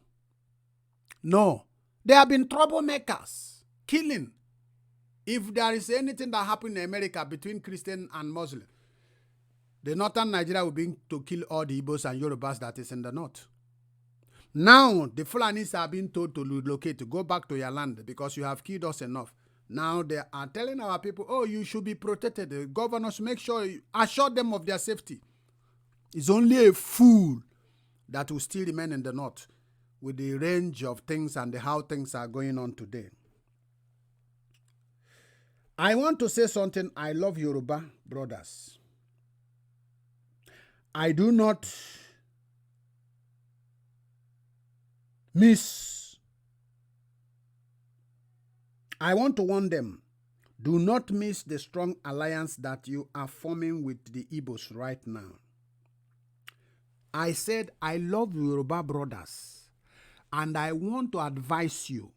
No. They have been troublemakers, killing. If there is anything that happened in America between Christian and Muslim, the northern Nigeria will be to kill all the Igbo'S and Yorubas that is in the north. Now, the Fulanis are being told to relocate, to go back to your land because you have killed us enough. Now they are telling our people, oh, you should be protected. The governors, make sure you assure them of their safety. It's only a fool that will still remain in the north with the range of things and how things are going on today. I want to say something. I love Yoruba brothers. I do not I want to warn them, do not miss the strong alliance that you are forming with the Igbo'S right now. I said I love Yoruba brothers, and I want to advise you,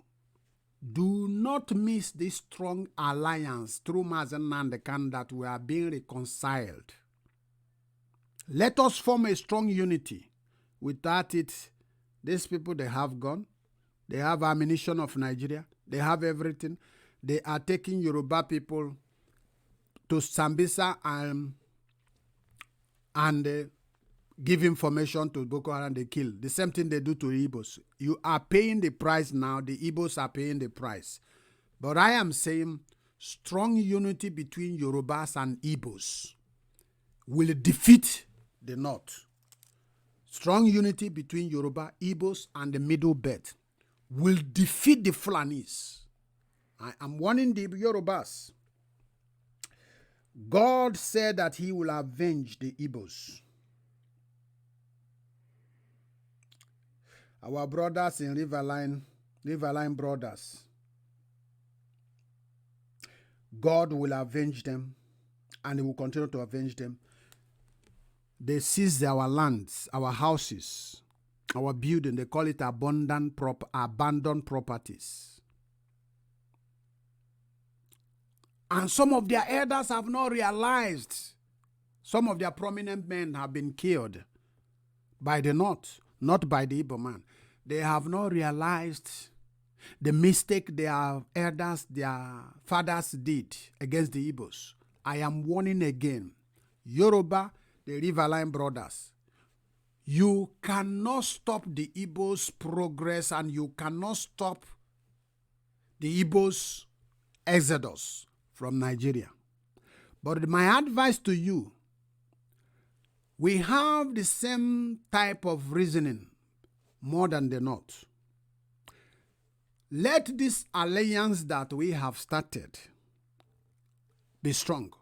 do not miss this strong alliance through Mazen Nandekan that we are being reconciled. Let us form a strong unity. Without it, these people, they have gun, they have ammunition of Nigeria, they have everything. They are taking Yoruba people to Sambisa and give information to Boko Haram, they kill. The same thing they do to Igbo'S. You are paying the price now. The Igbo'S are paying the price. But I am saying strong unity between Yorubas and Igbo'S will defeat the North. Strong unity between Yoruba, Igbo'S, and the Middle Belt will defeat the Fulanis. I am warning the Yorubas. God said that he will avenge the Igbo'S. Our brothers in Riverline brothers, God will avenge them, and he will continue to avenge them. They seized our lands, our houses, our building. They call it abandoned properties. And some of their elders have not realized. Some of their prominent men have been killed by the North, not by the Igbo man. They have not realized the mistake their elders, their fathers did against the Igbos. I am warning again. Yoruba, the Riverline brothers, you cannot stop the Igbo's progress, and you cannot stop the Igbo's exodus from Nigeria. But my advice to you, we have the same type of reasoning more than the North. Let this alliance that we have started be strong.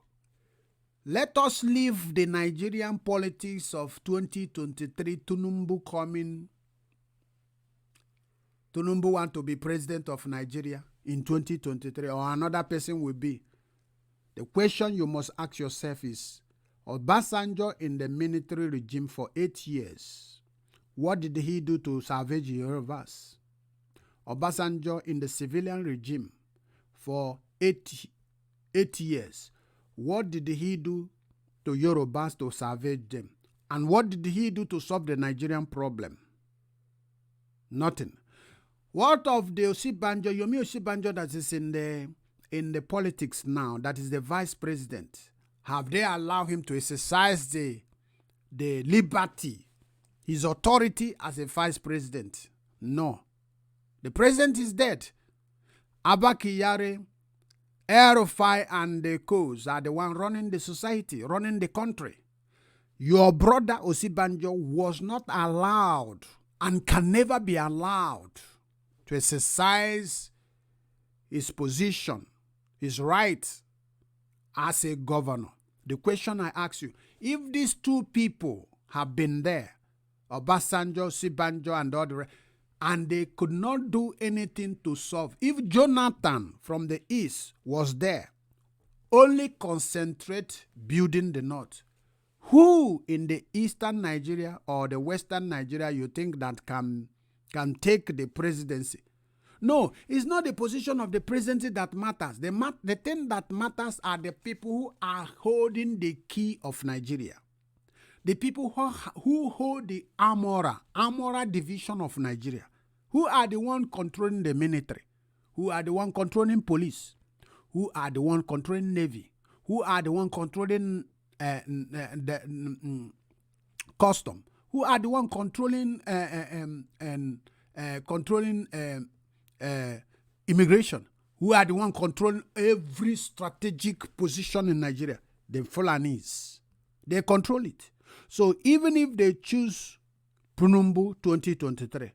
Let us leave the Nigerian politics of 2023, Tinubu coming. Tinubu want to be president of Nigeria in 2023, or another person will be. The question you must ask yourself is, Obasanjo in the military regime for 8 years, What did he do to salvage Yorubas? Obasanjo in the civilian regime for 8 years. What did he do to Yorubas to salvage them? And what did he do to solve the Nigerian problem? Nothing. What of the Osibanjo, Yomi Osibanjo that is in the politics now, that is the vice president? Have they allowed him to exercise the liberty, his authority as a vice president? No. The president is dead. Abba Kyari, El-Rufai, and the Co's are the one running the society, running the country. Your brother Osibanjo was not allowed and can never be allowed to exercise his position, his rights as a governor. The question I ask you, if these two people have been there, Obasanjo, Osibanjo, and other, and they could not do anything to solve, if Jonathan from the east was there, only concentrate building the north, who in the eastern Nigeria or the western Nigeria you think that can take the presidency? No, it's not the position of the presidency that matters. The thing that matters are the people who are holding the key of Nigeria. The people who hold the Amora division of Nigeria, who are the one controlling the military, who are the one controlling police, who are the one controlling navy, who are the one controlling custom, who are the one controlling immigration, who are the one controlling every strategic position in Nigeria. The Fulanis, they control it. So even if they choose Tunumbu 2023,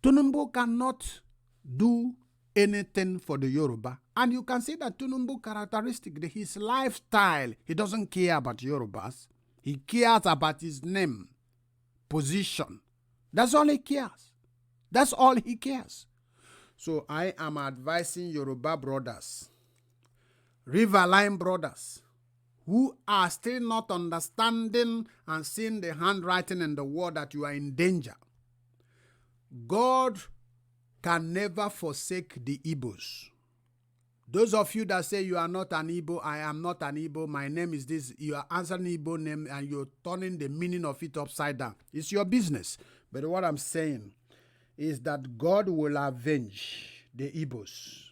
Tunumbu cannot do anything for the Yoruba. And you can see that Tunumbu characteristic, his lifestyle, he doesn't care about Yorubas. He cares about his name, position. That's all he cares. That's all he cares. So I am advising Yoruba brothers, Riverline brothers, who are still not understanding and seeing the handwriting in the word that you are in danger. God can never forsake the Igbo'S. Those of you that say you are not an Igbo, I am not an Igbo, my name is this, you are answering Igbo name and you're turning the meaning of it upside down. It's your business. But what I'm saying is that God will avenge the Igbo'S.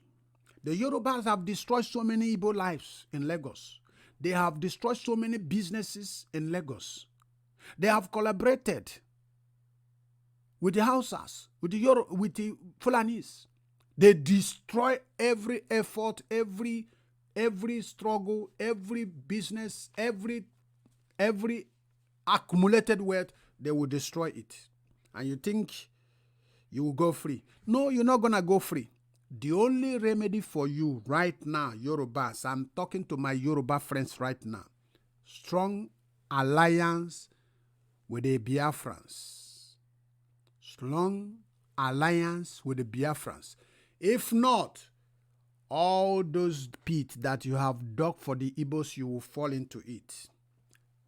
The Yorubas have destroyed so many Igbo lives in Lagos. They have destroyed so many businesses in Lagos. They have collaborated with the Hausas, with the Fulanis. They destroy every effort, every struggle, every business, every accumulated wealth. They will destroy it. And you think you will go free. No, you're not going to go free. The only remedy for you right now, Yorubas, I'm talking to my Yoruba friends right now, strong alliance with the Biafrans. Strong alliance with the Biafrans. If not, all those pits that you have dug for the Igbo'S, you will fall into it.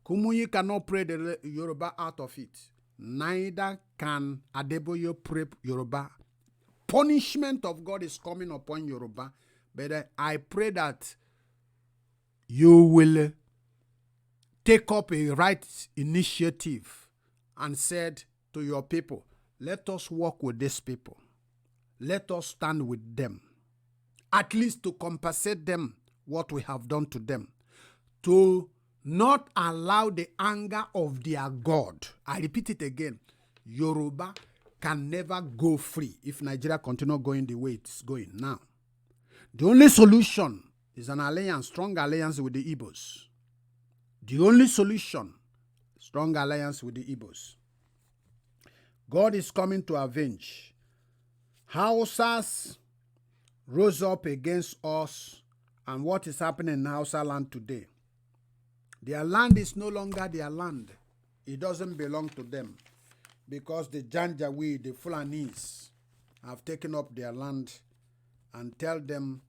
Kumuyi cannot pray the Yoruba out of it. Neither can Adeboye pray Yoruba. Punishment of God is coming upon Yoruba. But I pray that you will take up a right initiative and said to your people, let us work with these people. Let us stand with them. At least to compensate them what we have done to them. To not allow the anger of their God. I repeat it again. Yoruba can never go free if Nigeria continue going the way it's going now. The only solution is an alliance, strong alliance with the Igbo'S. The only solution, strong alliance with the Igbo'S. God is coming to avenge. Hausas rose up against us, and what is happening in Hausa land today? Their land is no longer their land. It doesn't belong to them because the Janjaweed, the Fulanis, have taken up their land and tell them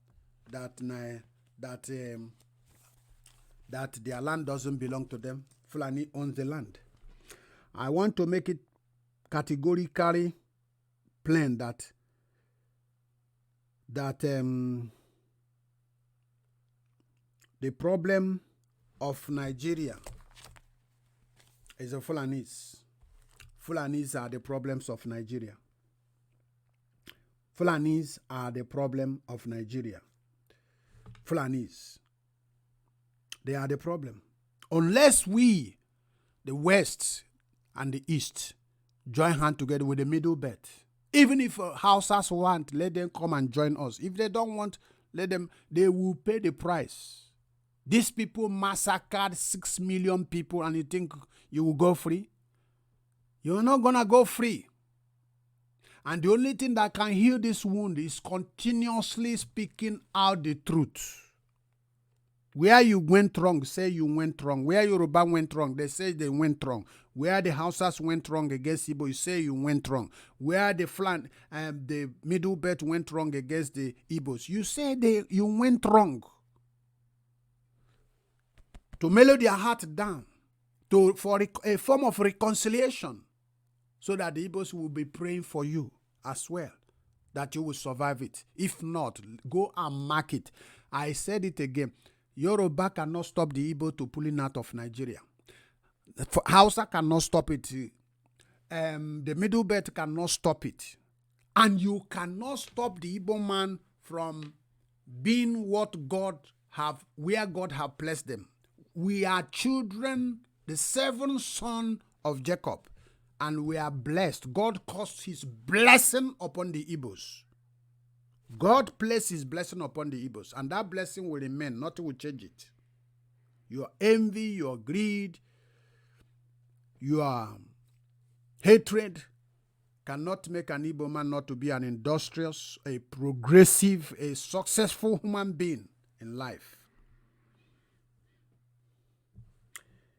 that their land doesn't belong to them. Fulani owns the land. I want to make it categorically plain that the problem of Nigeria is the Fulanis. Fulanis are the problems of Nigeria. Fulanis are the problem of Nigeria. Fulanis. They are the problem. Unless we, the West and the East, join hands together with the Middle Belt. Even if Hausas want, let them come and join us. If they don't want, let them, they will pay the price. These people massacred 6 million people and you think you will go free? You're not going to go free. And the only thing that can heal this wound is continuously speaking out the truth. Where you went wrong, say you went wrong. Where Yoruba went wrong, they say they went wrong. Where the Hausas went wrong against Igbo, you say you went wrong. Where the Middle Belt went wrong against the Igbo'S, you say you went wrong. To mellow their heart down, for a form of reconciliation, so that the Igbo'S will be praying for you as well, that you will survive it. If not, go and mark it. I said it again. Yoruba cannot stop the Igbo to pulling out of Nigeria. Hausa cannot stop it. The Middle Belt cannot stop it. And you cannot stop the Igbo man from being what God have, where God have placed them. We are children, the 7th son of Jacob, and we are blessed. God caused his blessing upon the Igbo'S. God placed his blessing upon the Igbo'S, and that blessing will remain. Nothing will change it. Your envy, your greed, your hatred cannot make an Igbo man not to be an industrious, a progressive, a successful human being in life.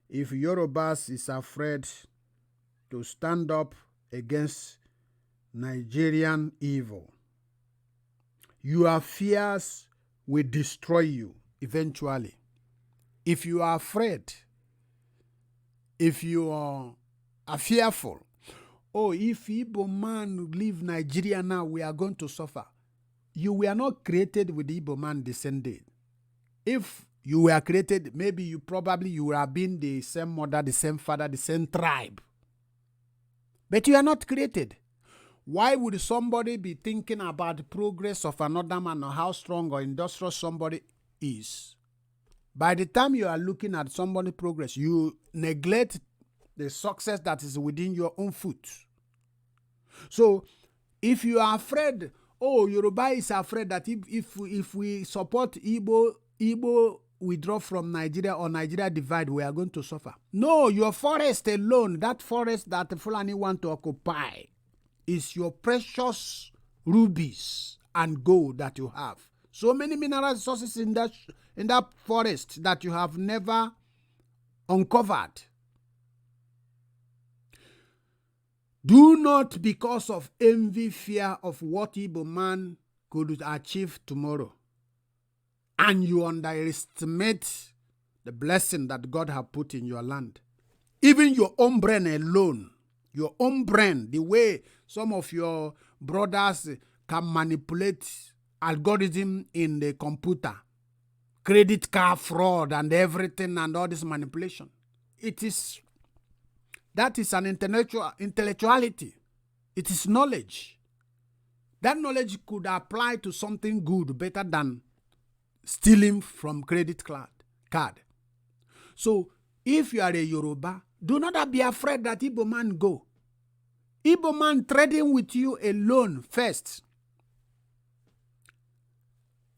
If Yorubas is afraid to stand up against Nigerian evil, your fears will destroy you eventually. If you are afraid, if you are fearful, if Igbo man leave Nigeria now, we are going to suffer. You were not created with the Igbo man descended. If you were created, maybe you would have been the same mother, the same father, the same tribe. But you are not created. Why would somebody be thinking about the progress of another man or how strong or industrious somebody is? By the time you are looking at somebody's progress, you neglect the success that is within your own foot. So, if you are afraid, Yoruba is afraid that if we support Igbo withdraw from Nigeria or Nigeria divide, we are going to suffer. No, your forest alone, that forest that the Fulani want to occupy, is your precious rubies and gold that you have. So many mineral resources in that forest that you have never uncovered. Do not, because of envy, fear of what Igbo man could achieve tomorrow, and you underestimate the blessing that God has put in your land. Even your own brain alone, your own brain, the way some of your brothers can manipulate algorithm in the computer, credit card fraud and everything and all this manipulation. That is an intellectuality. It is knowledge. That knowledge could apply to something good better than stealing from credit card. So, if you are a Yoruba, do not be afraid that Igbo man go. Igbo man trading with you alone first.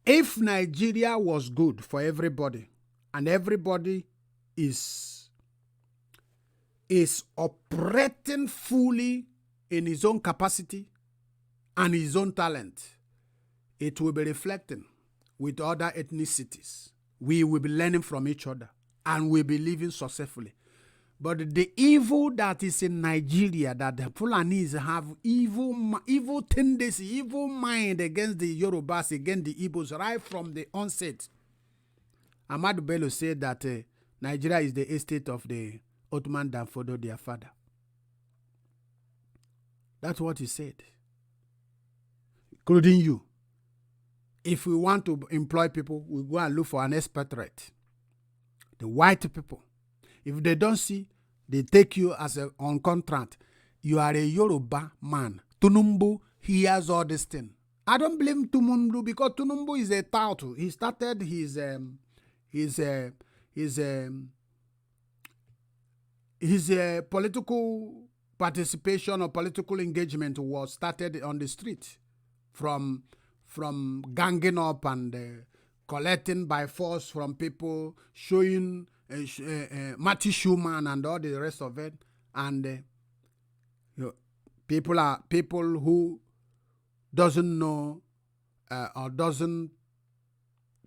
If Nigeria was good for everybody, and everybody is operating fully in his own capacity and his own talent, it will be reflecting with other ethnicities. We will be learning from each other and we'll be living successfully. But the evil that is in Nigeria, that the Fulanis have evil tendency, evil mind against the Yorubas, against the Igbo'S right from the onset. Ahmadu Bello said that Nigeria is the estate of the Ottoman that followed their father. That's what he said. Including you. If we want to employ people, we go and look for an expatriate. The white people. If they don't see, they take you as on contract. You are a Yoruba man. Tunumbu hears all this thing. I don't blame Tunumbu because Tunumbu is a tout. He started his political participation or political engagement was started on the street from ganging up and collecting by force from people, showing Matty Schumann and all the rest of it. And people who doesn't know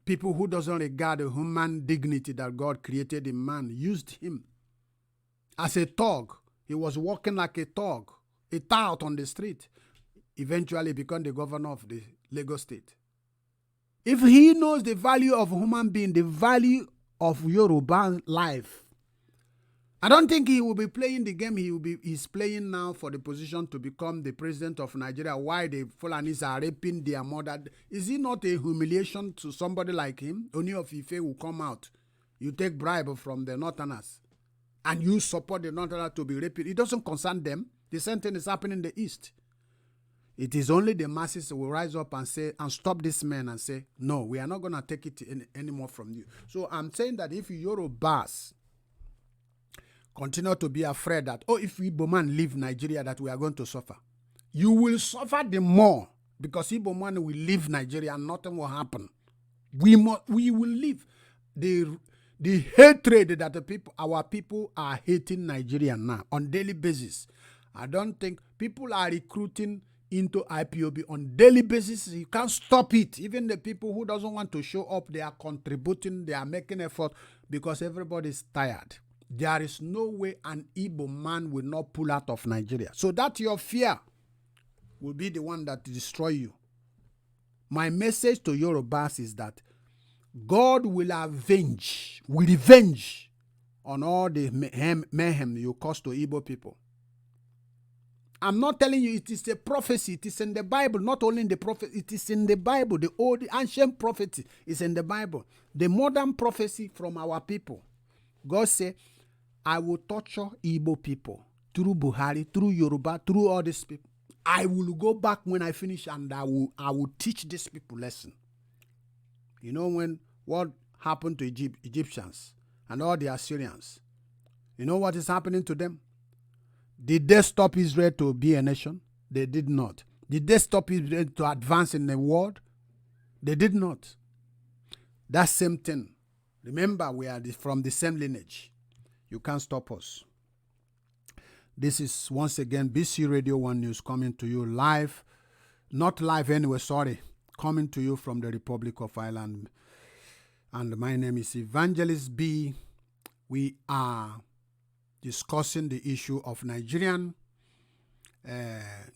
people who doesn't regard the human dignity that God created in man used him as a thug. He was walking like a thug, a tout on the street. Eventually become the governor of the Lagos state. If he knows the value of human being, the value of Yoruba life, I don't think he will be playing the game he's playing now for the position to become the president of Nigeria. Why the Fulanis are raping their mother? Is it not a humiliation to somebody like him? Oni of Ife will come out. You take bribe from the Northerners and you support the Northerners to be raping. It doesn't concern them. The same thing is happening in the East. It is only the masses who will rise up and say, and stop this man and say, no, we are not going to take it anymore from you. So I'm saying that if Yorubas continue to be afraid that, oh, if Igbo man leave Nigeria, that we are going to suffer, you will suffer the more because Igbo man will leave Nigeria and nothing will happen. We will leave. The hatred that our people are hating Nigeria now on daily basis. I don't think people are recruiting into IPOB on daily basis. You can't stop it. Even the people who doesn't want to show up, they are contributing, they are making effort because everybody is tired. There is no way an Igbo man will not pull out of Nigeria. So that your fear will be the one that destroy you. My message to Yorubas is that God will revenge on all the mayhem you caused to Igbo people. I'm not telling you, it is a prophecy. It is in the Bible. Not only in the prophet, it is in the Bible. The old ancient prophecy is in the Bible. The modern prophecy from our people. God said, I will torture Igbo people through Buhari, through Yoruba, through all these people. I will go back when I finish and I will teach these people lesson. You know what happened to Egyptians and all the Assyrians? You know what is happening to them? Did they stop Israel to be a nation? They did not. Did they stop Israel to advance in the world? They did not. That same thing. Remember, we are from the same lineage. You can't stop us. This is once again BC Radio 1 News coming to you live. Not live anyway, sorry. Coming to you from the Republic of Ireland. And my name is Evangelist B. We are discussing the issue of Nigerian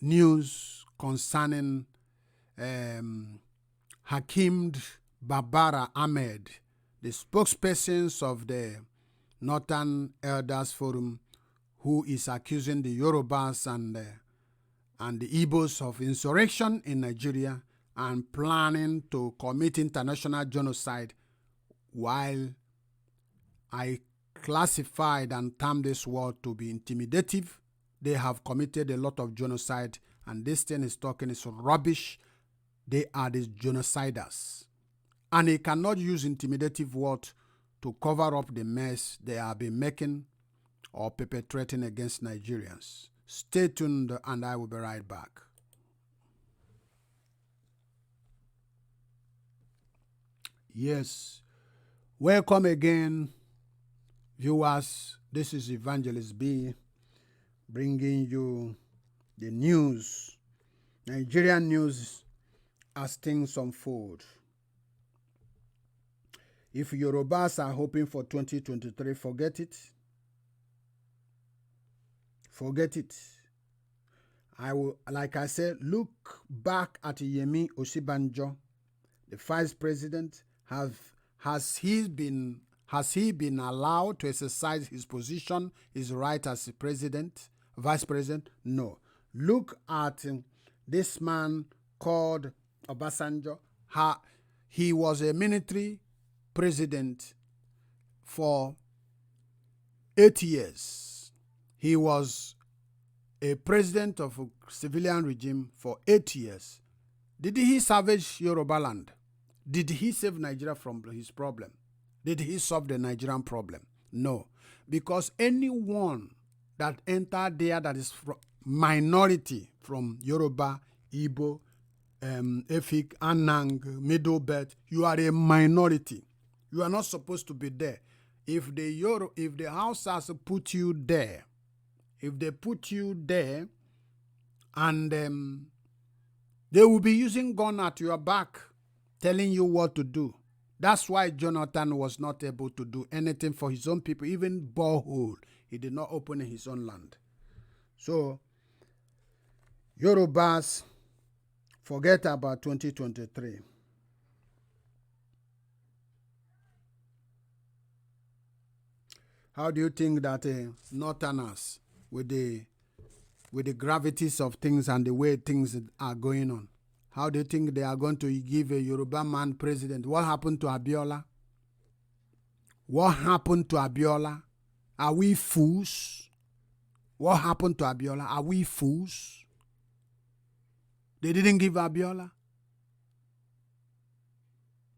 news concerning BABARA AHMED, the spokespersons of the Northern Elders Forum, who is accusing the Yorubas and the Igbo'S of insurrection in Nigeria and planning to commit international genocide, while I classified and termed this war to be intimidative. They have committed a lot of genocide, and this thing is rubbish. They are the genociders. And he cannot use intimidative word to cover up the mess they have been making or perpetrating against Nigerians. Stay tuned and I will be right back. Yes. Welcome again, viewers. This is Evangelist B bringing you the news, Nigerian news as things unfold. If Yorubas are hoping for 2023, forget it. Forget it. I will, like I said, look back at Yemi Osibanjo, the vice president. Has he been allowed to exercise his position, his right as president, vice president? No. Look at this man called Obasanjo. He was a military president for 8 years. He was a president of a civilian regime for 8 years. Did he salvage Yoruba land? Did he save Nigeria from his problem? Did he solve the Nigerian problem? No. Because anyone that entered there that is minority from Yoruba, Igbo, Efik, Anang, Middle Belt, you are a minority. You are not supposed to be there. If the Hausas put you there, if they put you there, and they will be using gun at your back, telling you what to do. That's why Jonathan was not able to do anything for his own people, even borehole. He did not open in his own land. So, Yorubas, forget about 2023. How do you think that Northerners, with the gravities of things and the way things are going on, how do you think they are going to give a Yoruba man president? What happened to Abiola? What happened to Abiola? Are we fools? What happened to Abiola? Are we fools? They didn't give Abiola.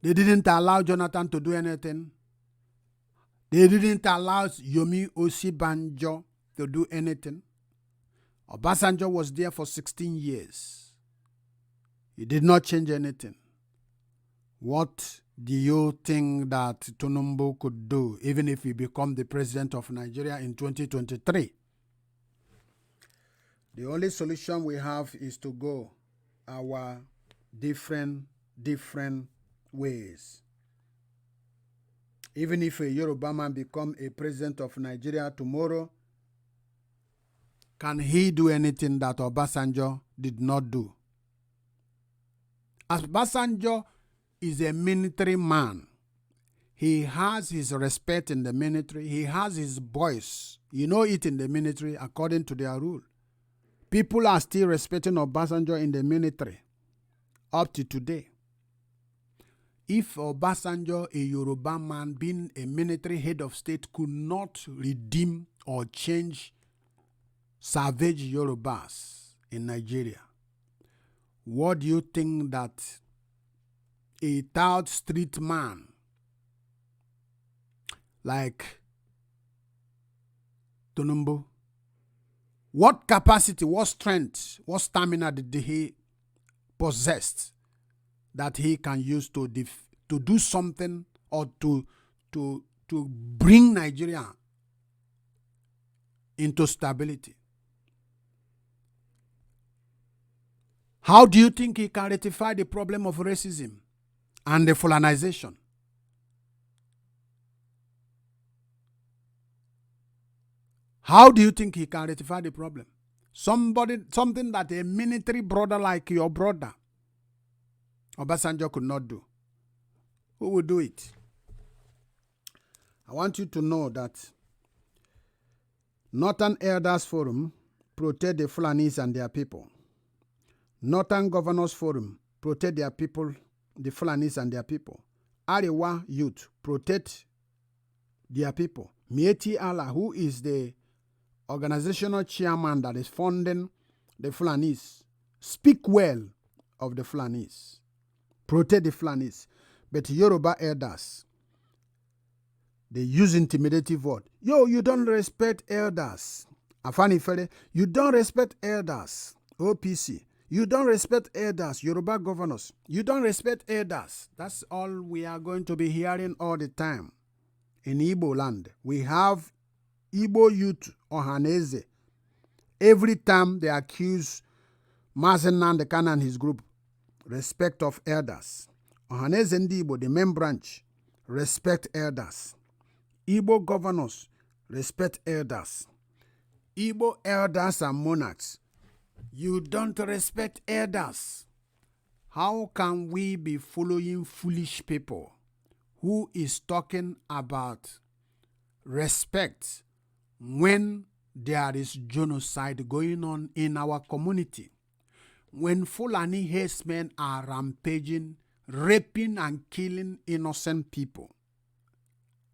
They didn't allow Jonathan to do anything. They didn't allow Yomi Osibanjo to do anything. Obasanjo was there for 16 years. He did not change anything. What do you think that Tinubu could do, even if he become the president of Nigeria in 2023? The only solution we have is to go our different ways. Even if a Yoruba man become a president of Nigeria tomorrow, can he do anything that Obasanjo did not do? As Obasanjo is a military man, he has his respect in the military. He has his voice. You know it in the military according to their rule. People are still respecting Obasanjo in the military up to today. If Obasanjo, a Yoruba man, being a military head of state, could not redeem or change savage Yorubas in Nigeria, what do you think that a third street man like Tinubu, what capacity, what strength, what stamina did he possess that he can use to do something or to bring Nigeria into stability? How do you think he can rectify the problem of racism and the Fulanization? How do you think he can rectify the problem? Something that a military brother like your brother, Obasanjo, could not do. Who will do it? I want you to know that Northern Elders Forum protect the Fulanis and their people. Northern Governors Forum protect their people, the Fulanis and their people. Arewa Youth protect their people. Mieti Allah, who is the organizational chairman that is funding the Fulanis, speak well of the Fulanis, protect the Fulanis. But Yoruba elders, they use intimidative word. Yo, you don't respect elders. Afani Fere, you don't respect elders. OPC, you don't respect elders. Yoruba governors, you don't respect elders. That's all we are going to be hearing all the time. In Igbo land, we have Igbo youth Ohaneze. Every time they accuse Mazen Nandekan and his group, respect of elders. Ohaneze and Igbo, the main branch, respect elders. Igbo governors, respect elders. Igbo elders and monarchs, you don't respect elders. How can we be following foolish people who is talking about respect when there is genocide going on in our community. When Fulani herdsmen are rampaging, raping and killing innocent people.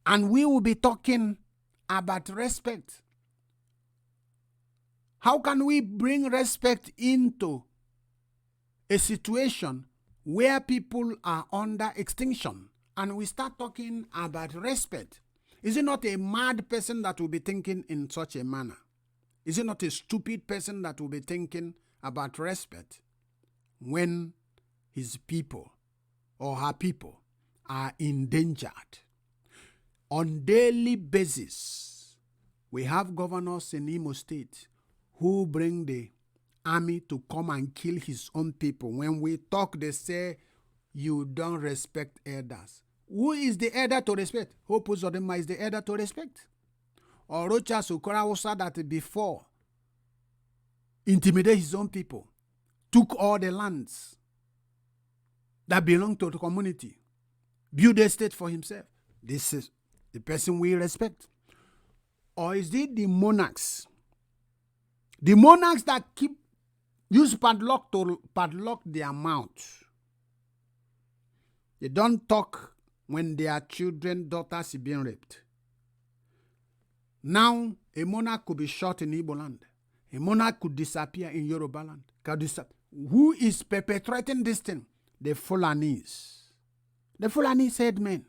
And we will be talking about respect. How can we bring respect into a situation where people are under extinction and we start talking about respect? Is it not a mad person that will be thinking in such a manner? Is it not a stupid person that will be thinking about respect when his people or her people are endangered? On daily basis, we have governors in Imo State who bring the army to come and kill his own people. When we talk, they say, you don't respect elders. Who is the elder to respect? Hope Uzodinma is the elder to respect. Or Rocha Sukorawusa that before intimidated his own people, took all the lands that belong to the community, built a state for himself. This is the person we respect. Or is it the monarchs? The monarchs that use padlock to padlock their mouth. They don't talk when their children, daughters are being raped. Now, a monarch could be shot in Igbo land. A monarch could disappear in Yoruba land. Who is perpetrating this thing? The Fulanis. The Fulanis headmen.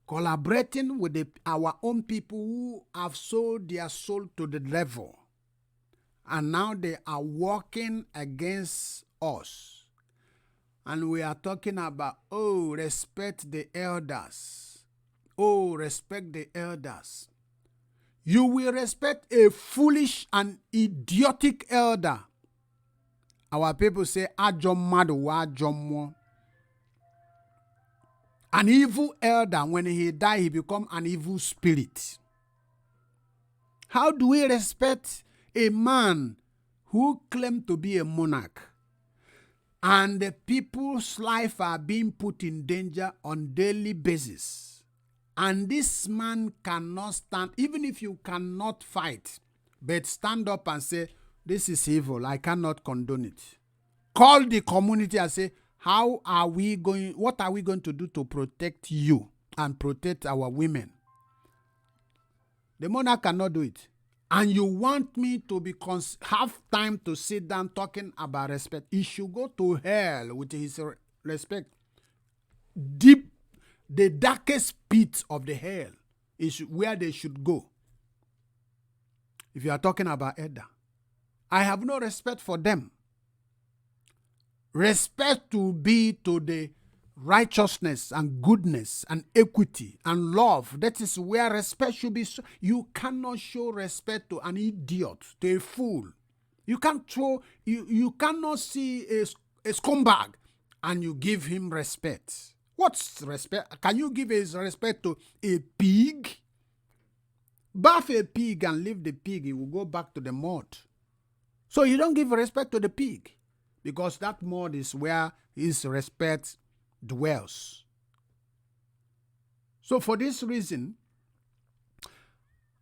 Collaborating with our own people who have sold their soul to the devil. And now they are working against us. And we are talking about, oh, respect the elders. Oh, respect the elders. You will respect a foolish and idiotic elder. Our people say, an evil elder, when he die, he become an evil spirit. How do we respect a man who claimed to be a monarch and the people's life are being put in danger on daily basis? And this man cannot stand, even if you cannot fight, but stand up and say, this is evil, I cannot condone it. Call the community and say, what are we going to do to protect you and protect our women? The monarch cannot do it. And you want me to have time to sit down talking about respect? He should go to hell with his respect. Deep, the darkest pit of the hell is where they should go. If you are talking about elder, I have no respect for them. Respect to be to the righteousness and goodness and equity and love. That is where respect should be. You cannot show respect to an idiot, to a fool. You can't throw, you cannot see a scumbag and you give him respect. What's respect? Can you give his respect to a pig? Bath a pig and leave the pig, he will go back to the mud. So you don't give respect to the pig, because that mud is where his respect dwells. So for this reason,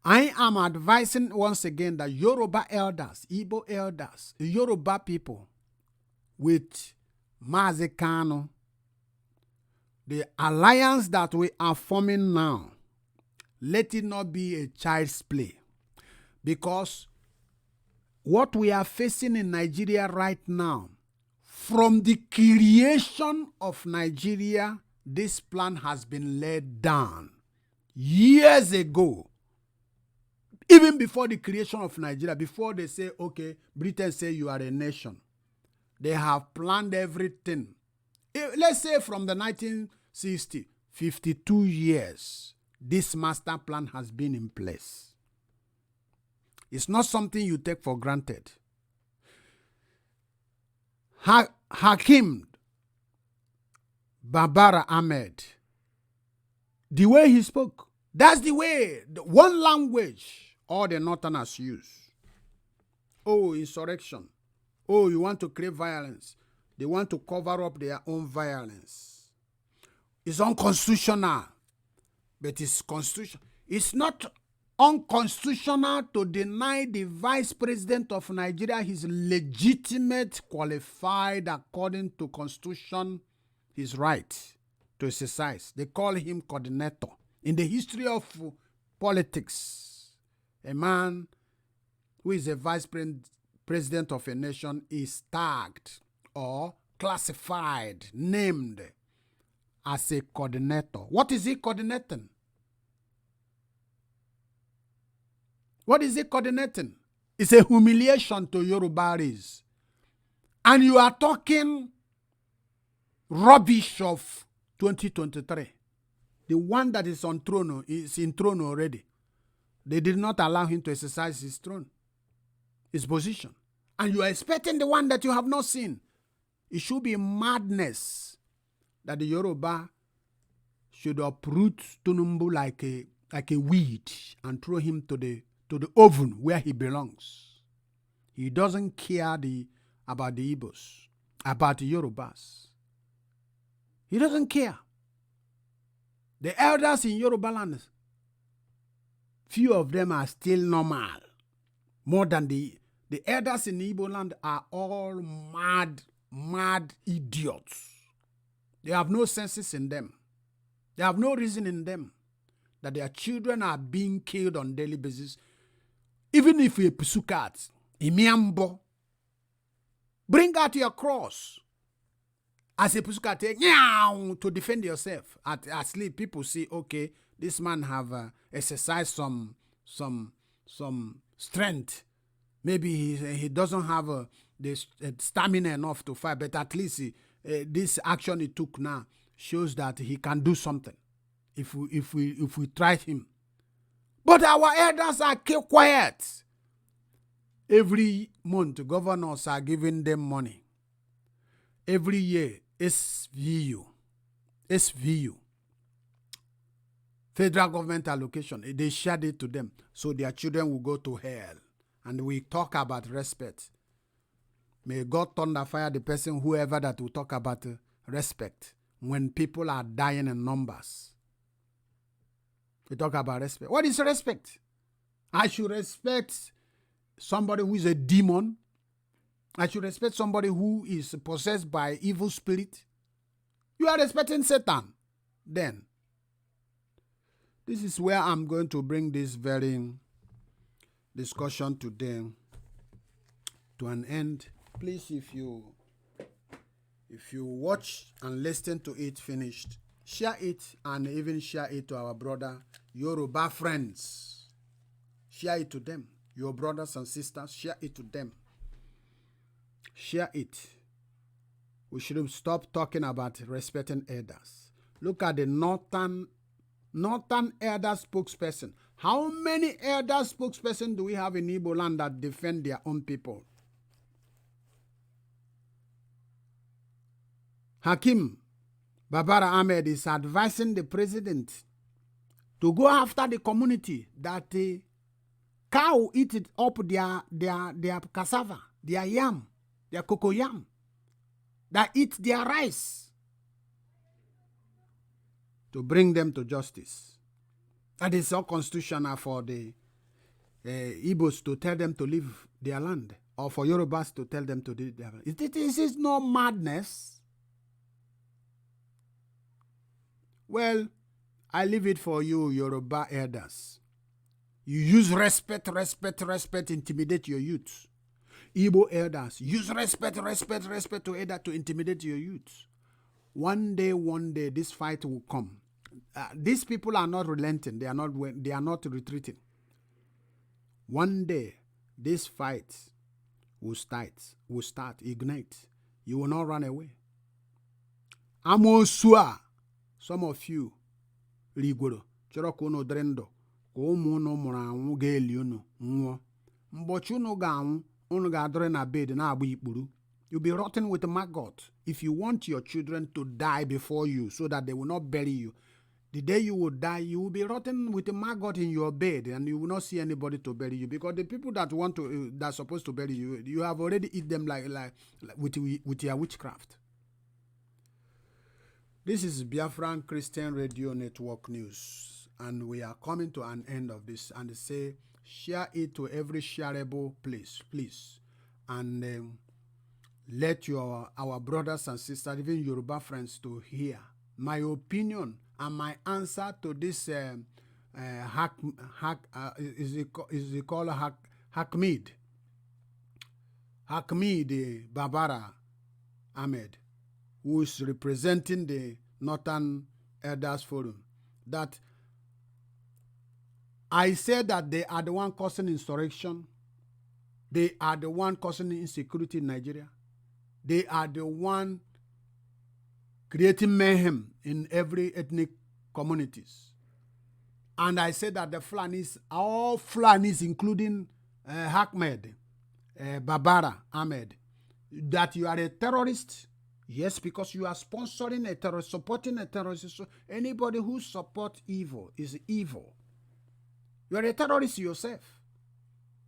I am advising once again that Yoruba elders, Igbo elders, Yoruba people with Mazi Kanu, the alliance that we are forming now, let it not be a child's play. Because what we are facing in Nigeria right now, from the creation of Nigeria, this plan has been laid down years ago. Even before the creation of Nigeria, before they say, okay, Britain say you are a nation, they have planned everything. Let's say from the 1960, 52 years, this master plan has been in place. It's not something you take for granted. Hakim BABArA Ahmed, the way he spoke, that's the way, the one language all the Northerners use. Oh, insurrection. Oh, you want to create violence. They want to cover up their own violence. It's unconstitutional, but it's constitutional. It's not unconstitutional to deny the vice president of Nigeria his legitimate, qualified, according to constitution, his right to exercise. They call him coordinator. In the history of politics, a man who is a vice president of a nation is tagged or classified, named as a coordinator. What is he coordinating? What is he coordinating? It's a humiliation to Yorubas. And you are talking rubbish of 2023. The one that is on throne is in throne already. They did not allow him to exercise his throne, his position. And you are expecting the one that you have not seen. It should be madness that the Yoruba should uproot Tunumbu like a weed and throw him to the oven where he belongs. He doesn't care about the Igbo'S, about the Yorubas. He doesn't care. The elders in Yoruba land, few of them are still normal. More than the elders in Igbo land are all mad idiots. They have no senses in them. They have no reason in them that their children are being killed on a daily basis. Even if you pursue cats, imiambo, bring out your cross. As a pussy cat, to defend yourself. At sleep, people see, okay, this man have exercised some strength. Maybe he doesn't have the stamina enough to fight, but at least this action he took now shows that he can do something. If we try him. But our elders are kept quiet. Every month, governors are giving them money. Every year, SVU, federal government allocation, they shared it to them, so their children will go to hell. And we talk about respect. May God thunder fire the person, whoever that will talk about respect when people are dying in numbers. We talk about respect. What is respect? I should respect somebody who is a demon. I should respect somebody who is possessed by evil spirit. You are respecting Satan. Then, this is where I'm going to bring this very discussion today to an end. Please, if you watch and listen to it finished, share it and even share it to our brother Yoruba friends. Share it to them. Your brothers and sisters, share it to them. Share it. We should stop talking about respecting elders. Look at the northern elder spokesperson. How many elder spokespersons do we have in Igbo land that defend their own people? Hakim BABArA Ahmed is advising the president to go after the community that the cow eat it up their cassava, their yam, their cocoyam, that eat their rice, to bring them to justice. That is unconstitutional for the Igbo'S to tell them to leave their land, or for Yorubas to tell them to leave their land. This is no madness. Well, I leave it for you, Yoruba elders. You use respect, intimidate your youth. Igbo elders, use respect to elder to intimidate your youth. One day, this fight will come. These people are not relenting. They are not retreating. One day, this fight will start, ignite. You will not run away. Amosua, some of you, Ligoro, Chorokono Drendo, Komuno Moran, Galiuno, Nwo, Mbochuno Gaun, Unugadrena bed na Abiburu. You'll be rotten with a maggot if you want your children to die before you so that they will not bury you. The day you will die, you will be rotten with a maggot in your bed and you will not see anybody to bury you, because the people that that's supposed to bury you, you have already eat them like with your witchcraft. This is Biafran Christian Radio Network News. and we are coming to an end of this, and say, share it to every shareable place, please. And let our brothers and sisters, even Yoruba friends, to hear my opinion and my answer to this is it called Ahmed BABArA Ahmed, who is representing the Northern Elders Forum, that I said that they are the one causing insurrection. They are the one causing insecurity in Nigeria. They are the one creating mayhem in every ethnic communities. And I said that the Fulanis, all Fulanis, including BABArA Ahmed, that you are a terrorist. Yes, because you are sponsoring a terrorist, supporting a terrorist. So anybody who supports evil is evil. You are a terrorist yourself.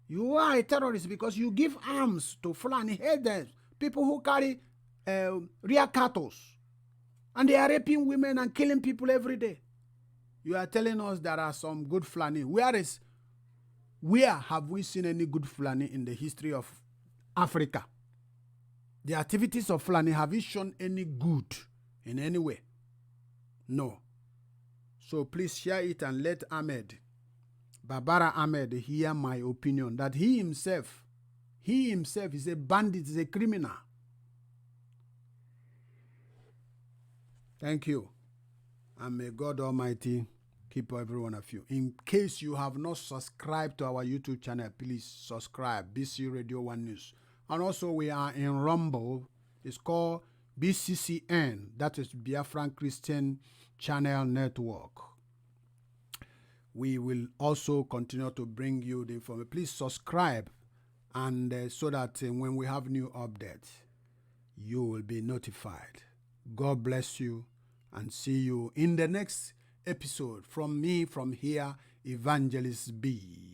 You are a terrorist because you give arms to Fulani headers, people who carry rear cattle, and they are raping women and killing people every day. You are telling us there are some good Fulani. Where have we seen any good Fulani in the history of Africa? The activities of Fulani, have you shown any good in any way? No. So please share it and let BABArA Ahmed, hear my opinion, that he himself is a bandit, is a criminal. Thank you. And may God Almighty keep every one of you. In case you have not subscribed to our YouTube channel, please subscribe, BC Radio 1 News. And also we are in Rumble. It's called BCCN. That is Biafran Christian Channel Network. We will also continue to bring you the information. Please subscribe, and so that when we have new updates, you will be notified. God bless you, and see you in the next episode. From me, from here, Evangelist B.